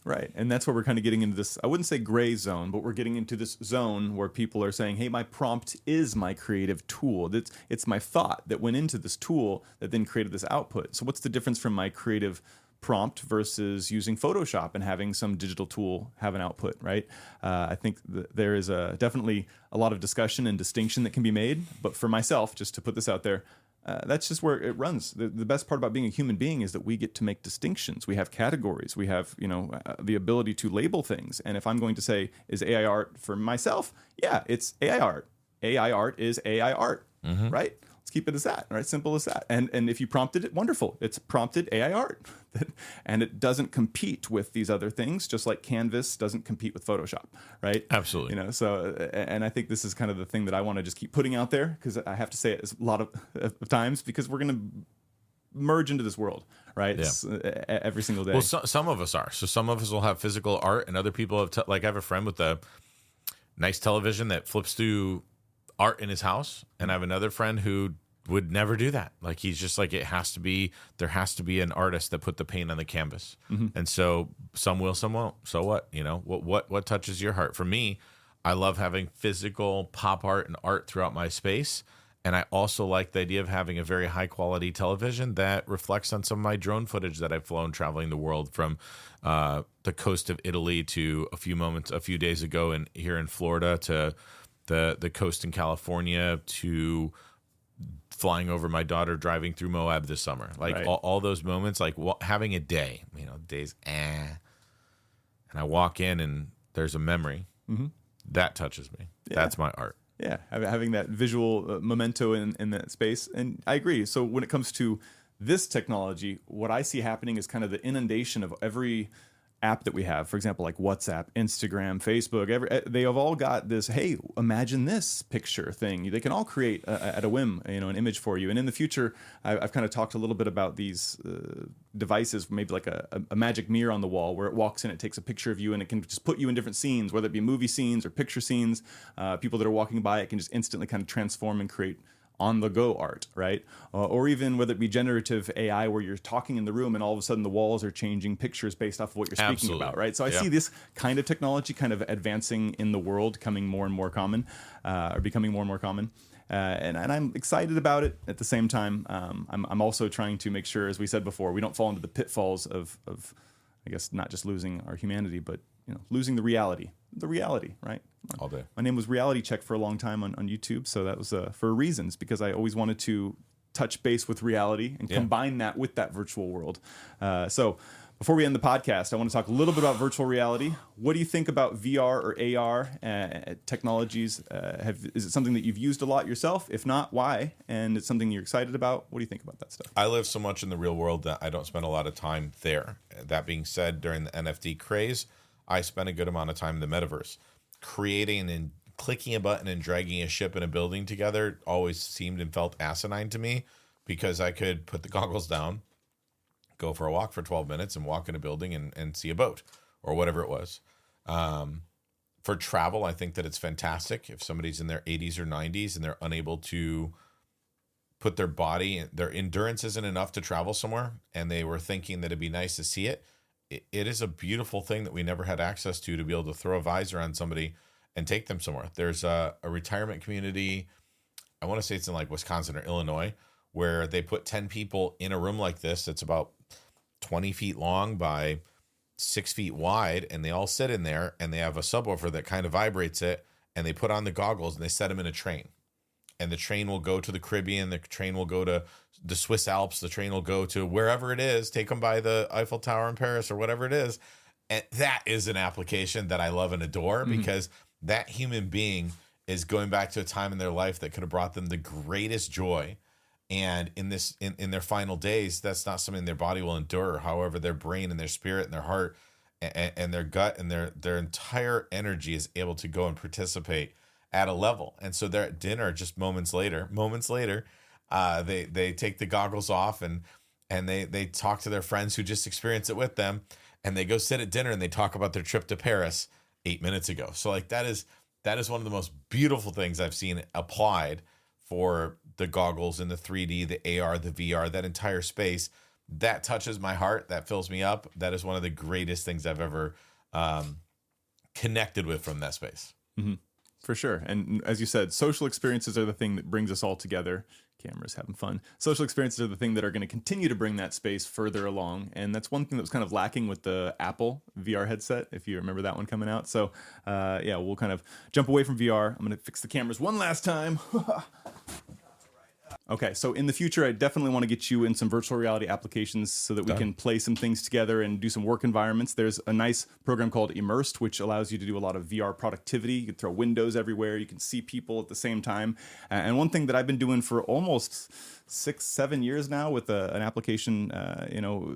Right. And that's where we're kind of getting into this, I wouldn't say gray zone, but we're getting into this zone where people are saying, hey, my prompt is my creative tool. It's my thought that went into this tool that then created this output. So what's the difference from my creative prompt versus using Photoshop and having some digital tool have an output, right? I think there is definitely a lot of discussion and distinction that can be made. But for myself, just to put this out there, that's just where it runs. The best part about being a human being is that we get to make distinctions. We have categories. We have, the ability to label things. And if I'm going to say, is AI art for myself? Yeah, it's AI art. AI art is AI art, right? Let's keep it as that, right? Simple as that. And if you prompted it, wonderful. It's prompted AI art. And it doesn't compete with these other things, just like Canvas doesn't compete with Photoshop, right? absolutely. So, and I think this is kind of the thing that I want to just keep putting out there, because I have to say it a lot of times, because we're going to merge into this world, right? Yeah. Every single day. Well, some of us are. So some of us will have physical art, and other people have, like I have a friend with a nice television that flips through art in his house, and I have another friend who would never do that. Like, he's just like, there has to be an artist that put the paint on the canvas. And so some will, some won't. So what? What touches your heart? For me, I love having physical pop art and art throughout my space. And I also like the idea of having a very high quality television that reflects on some of my drone footage that I've flown traveling the world, from the coast of Italy to a few days ago, and here in Florida, to the coast in California, to flying over my daughter driving through Moab this summer. Like, right. all those moments, like having a day, days, and I walk in and there's a memory that touches me. Yeah. That's my art. Yeah, having that visual memento in that space. And I agree. So when it comes to this technology, what I see happening is kind of the inundation of every app that we have. For example, like WhatsApp, Instagram, Facebook, they have all got this, hey, imagine this picture thing. They can all create at a whim, an image for you. And in the future, I've kind of talked a little bit about these devices, maybe like a magic mirror on the wall, where it walks in, it takes a picture of you, and it can just put you in different scenes, whether it be movie scenes or picture scenes. People that are walking by, it can just instantly kind of transform and create on-the-go art, right? Or even whether it be generative AI, where you're talking in the room and all of a sudden the walls are changing pictures based off of what you're speaking Absolutely. about, right? So I see this kind of technology kind of advancing in the world, becoming more and more common. And I'm excited about it. At the same time, I'm also trying to make sure, as we said before, we don't fall into the pitfalls of I guess, not just losing our humanity, but losing the reality, right? All day. My name was Reality Check for a long time on YouTube, so that was for reasons, because I always wanted to touch base with reality and combine that with that virtual world. So before we end the podcast, I want to talk a little bit about virtual reality. What do you think about VR or AR technologies? Is it something that you've used a lot yourself? If not, why? And it's something you're excited about? What do you think about that stuff? I live so much in the real world that I don't spend a lot of time there. That being said, during the NFT craze, I spent a good amount of time in the metaverse. Creating and clicking a button and dragging a ship in a building together always seemed and felt asinine to me, because I could put the goggles down, go for a walk for 12 minutes, and walk in a building and see a boat or whatever it was. For travel, I think that it's fantastic. If somebody's in their 80s or 90s and they're unable to put their endurance isn't enough to travel somewhere, and they were thinking that it'd be nice to see it, it is a beautiful thing that we never had access to be able to throw a visor on somebody and take them somewhere. There's a retirement community, I want to say it's in like Wisconsin or Illinois, where they put 10 people in a room like this that's about 20 feet long by 6 feet wide, and they all sit in there, and they have a subwoofer that kind of vibrates it, and they put on the goggles and they set them in a train. And the train will go to the Caribbean, the train will go to the Swiss Alps, the train will go to wherever it is, take them by the Eiffel Tower in Paris or whatever it is. And that is an application that I love and adore, because that human being is going back to a time in their life that could have brought them the greatest joy. And in their final days, that's not something their body will endure. However, their brain and their spirit and their heart and their gut and their entire energy is able to go and participate at a level. And so they're at dinner just moments later, they take the goggles off and they talk to their friends who just experienced it with them, and they go sit at dinner and they talk about their trip to Paris 8 minutes ago. So like that is one of the most beautiful things I've seen applied for the goggles and the 3D, the AR, the VR, that entire space. That touches my heart. That fills me up. That is one of the greatest things I've ever connected with from that space. Mm-hmm. For sure. And as you said, social experiences are the thing that brings us all together. Cameras having fun. Social experiences are the thing that are going to continue to bring that space further along. And that's one thing that was kind of lacking with the Apple VR headset, if you remember that one coming out. So yeah, we'll kind of jump away from VR. I'm going to fix the cameras one last time. Okay, so in the future, I definitely want to get you in some virtual reality applications so that we can play some things together and do some work environments. There's a nice program called Immersed, which allows you to do a lot of VR productivity. You can throw windows everywhere. You can see people at the same time. And one thing that I've been doing for almost 6-7 years now with an application,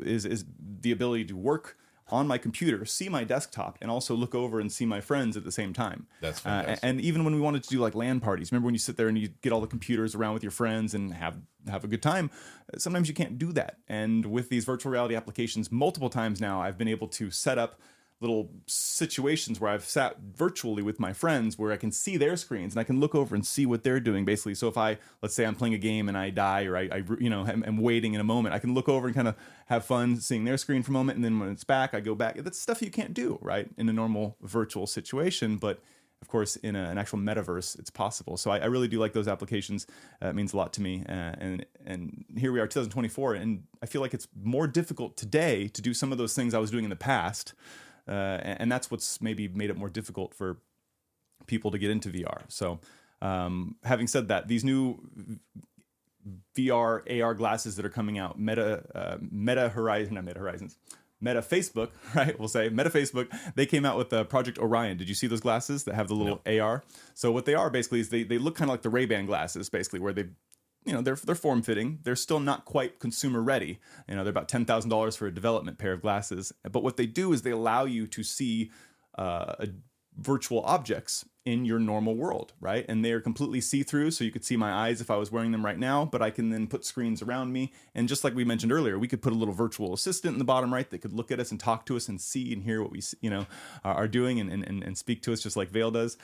is the ability to work on my computer, see my desktop, and also look over and see my friends at the same time. That's fantastic. And even when we wanted to do like LAN parties, remember when you sit there and you get all the computers around with your friends and have a good time? Sometimes you can't do that. And with these virtual reality applications, multiple times now, I've been able to set up little situations where I've sat virtually with my friends where I can see their screens and I can look over and see what they're doing basically. So if let's say I'm playing a game and I die, or I am waiting in a moment, I can look over and kind of have fun seeing their screen for a moment. And then when it's back, I go back. That's stuff you can't do, right, in a normal virtual situation. But of course, in an actual metaverse, it's possible. So I really do like those applications. It means a lot to me. And here we are, 2024, and I feel like it's more difficult today to do some of those things I was doing in the past. And that's what's maybe made it more difficult for people to get into VR. So having said that, these new VR, AR glasses that are coming out, Meta Facebook, right? We'll say Meta Facebook, they came out with Project Orion. Did you see those glasses that have the little AR? So what they are basically is they look kind of like the Ray-Ban glasses, basically, where they're form-fitting. They're still not quite consumer ready. They're about $10,000 for a development pair of glasses. But what they do is they allow you to see virtual objects in your normal world, right? And they are completely see-through, so you could see my eyes if I was wearing them right now, but I can then put screens around me. And just like we mentioned earlier, we could put a little virtual assistant in the bottom right that could look at us and talk to us and see and hear what we are doing and speak to us just like Vail does.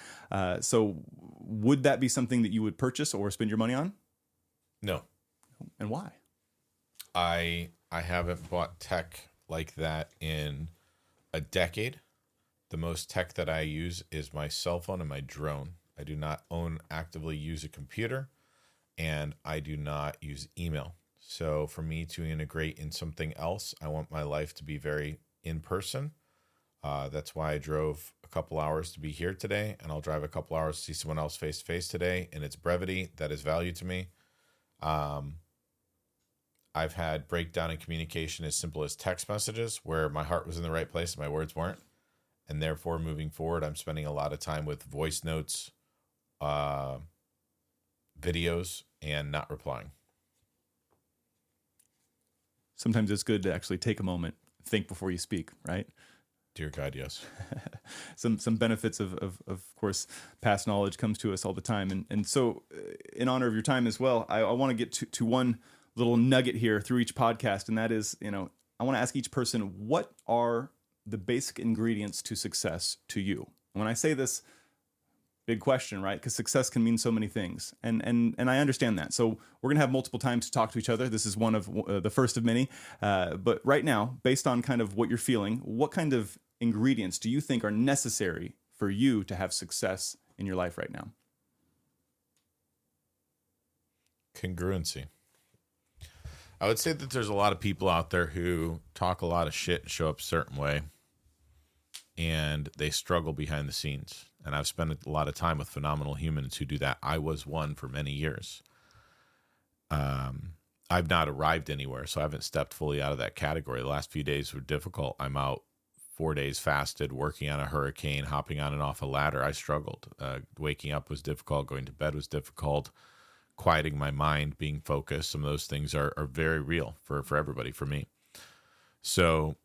So would that be something that you would purchase or spend your money on? No. And why? I haven't bought tech like that in a decade. The most tech that I use is my cell phone and my drone. I do not actively use a computer, and I do not use email. So for me to integrate in something else, I want my life to be very in person. That's why I drove a couple hours to be here today, and I'll drive a couple hours to see someone else face to face today. And it's brevity that is value to me. I've had breakdown in communication as simple as text messages where my heart was in the right place and my words weren't. And therefore, moving forward, I'm spending a lot of time with voice notes, videos, and not replying. Sometimes it's good to actually take a moment, think before you speak, right? Dear God, yes. Some benefits of course, past knowledge comes to us all the time. And so in honor of your time as well, I want to get to one little nugget here through each podcast. And that is, I want to ask each person, what are the basic ingredients to success to you? And when I say this, big question, right? Because success can mean so many things. And I understand that. So we're going to have multiple times to talk to each other. This is one of the first of many. But right now, based on kind of what you're feeling, what kind of ingredients do you think are necessary for you to have success in your life right now? Congruency. I would say that there's a lot of people out there who talk a lot of shit and show up a certain way, and they struggle behind the scenes. And I've spent a lot of time with phenomenal humans who do that. I was one for many years. I've not arrived anywhere, so I haven't stepped fully out of that category. The last few days were difficult. I'm out 4 days fasted, working on a hurricane, hopping on and off a ladder. I struggled. Waking up was difficult. Going to bed was difficult. Quieting my mind, being focused. Some of those things are very real for everybody, for me. So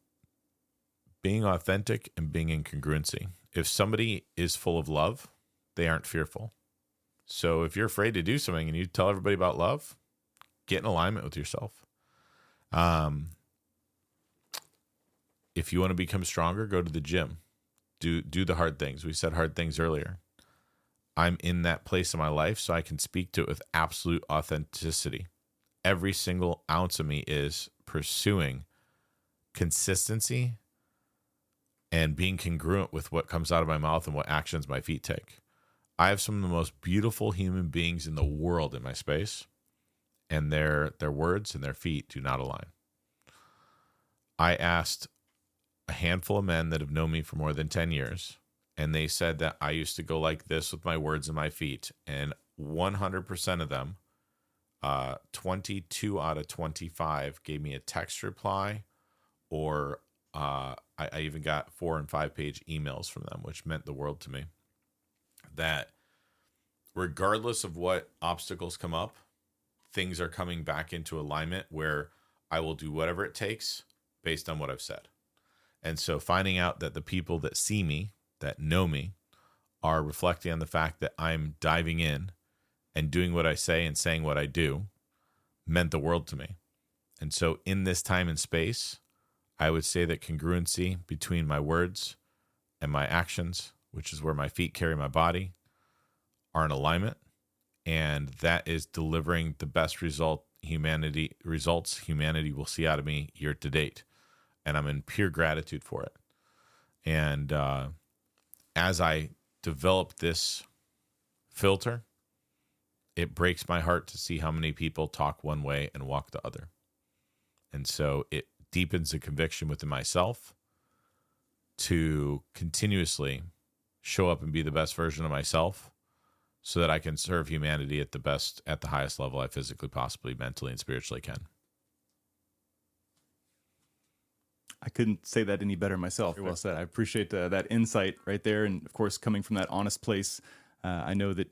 being authentic and being in congruency. If somebody is full of love, they aren't fearful. So if you're afraid to do something and you tell everybody about love, get in alignment with yourself. If you want to become stronger, go to the gym. Do the hard things. We said hard things earlier. I'm in that place in my life, so I can speak to it with absolute authenticity. Every single ounce of me is pursuing consistency and being congruent with what comes out of my mouth and what actions my feet take. I have some of the most beautiful human beings in the world in my space, and their words and their feet do not align. I asked a handful of men that have known me for more than 10 years, and they said that I used to go like this with my words and my feet, and 100% of them, 22 out of 25 gave me a text reply, or I even got 4 and 5 page emails from them, which meant the world to me. That regardless of what obstacles come up, things are coming back into alignment where I will do whatever it takes based on what I've said. And so finding out that the people that see me, that know me, are reflecting on the fact that I'm diving in and doing what I say and saying what I do meant the world to me. And so in this time and space, I would say that congruency between my words and my actions, which is where my feet carry my body, are in alignment. And that is delivering the best results humanity will see out of me year to date. And I'm in pure gratitude for it. And as I develop this filter, it breaks my heart to see how many people talk one way and walk the other. And so it deepens the conviction within myself to continuously show up and be the best version of myself so that I can serve humanity at the highest level I physically, possibly, mentally, and spiritually can. I couldn't say that any better myself. Very well said. I appreciate that insight right there. And of course, coming from that honest place, I know that,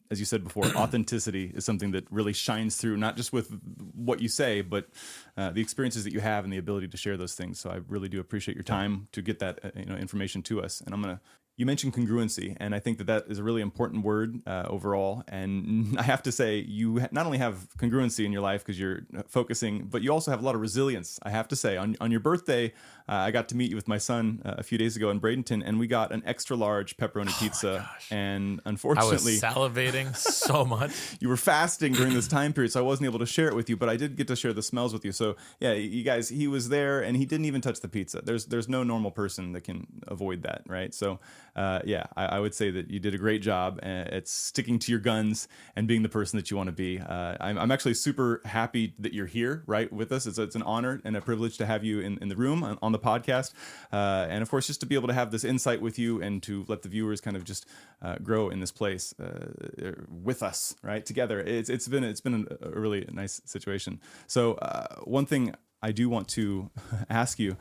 as you said before, authenticity is something that really shines through, not just with what you say, but the experiences that you have and the ability to share those things. So I really do appreciate your time to get that information to us. And you mentioned congruency, and I think that is a really important word overall. And I have to say, you not only have congruency in your life because you're focusing, but you also have a lot of resilience. I have to say, on your birthday, I got to meet you with my son a few days ago in Bradenton, and we got an extra large pepperoni pizza. And unfortunately, I was salivating so much. You were fasting during this time period, so I wasn't able to share it with you, but I did get to share the smells with you. So yeah, you guys, he was there, and he didn't even touch the pizza. There's no normal person that can avoid that, right? So I would say that you did a great job at sticking to your guns and being the person that you want to be. I'm actually super happy that you're here, right, with us. It's an honor and a privilege to have you in the room on the podcast. And of course, just to be able to have this insight with you and to let the viewers kind of just grow in this place with us, right, together. It's been a really nice situation. So one thing I do want to ask you,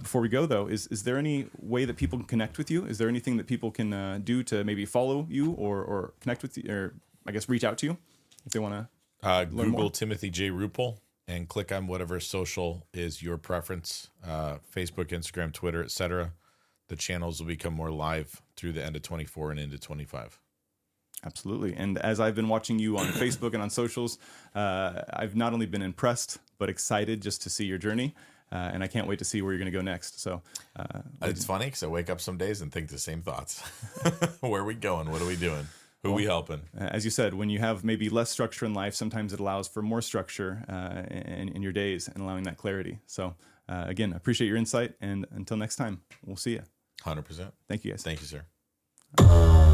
before we go, though, is there any way that people can connect with you? Is there anything that people can do to maybe follow you or connect with you, or I guess reach out to you if they want to Google more? Timothy J. Ruppel and click on whatever social is your preference, Facebook, Instagram, Twitter, etc. The channels will become more live through the end of 24 and into 25. Absolutely. And as I've been watching you on Facebook and on socials, I've not only been impressed, but excited just to see your journey. And I can't wait to see where you're going to go next. So it's funny because I wake up some days and think the same thoughts. Where are we going? What are we doing? Who are we helping? As you said, when you have maybe less structure in life, sometimes it allows for more structure in your days and allowing that clarity. So again, I appreciate your insight. And until next time, we'll see you. 100%. Thank you, guys. Thank you, sir.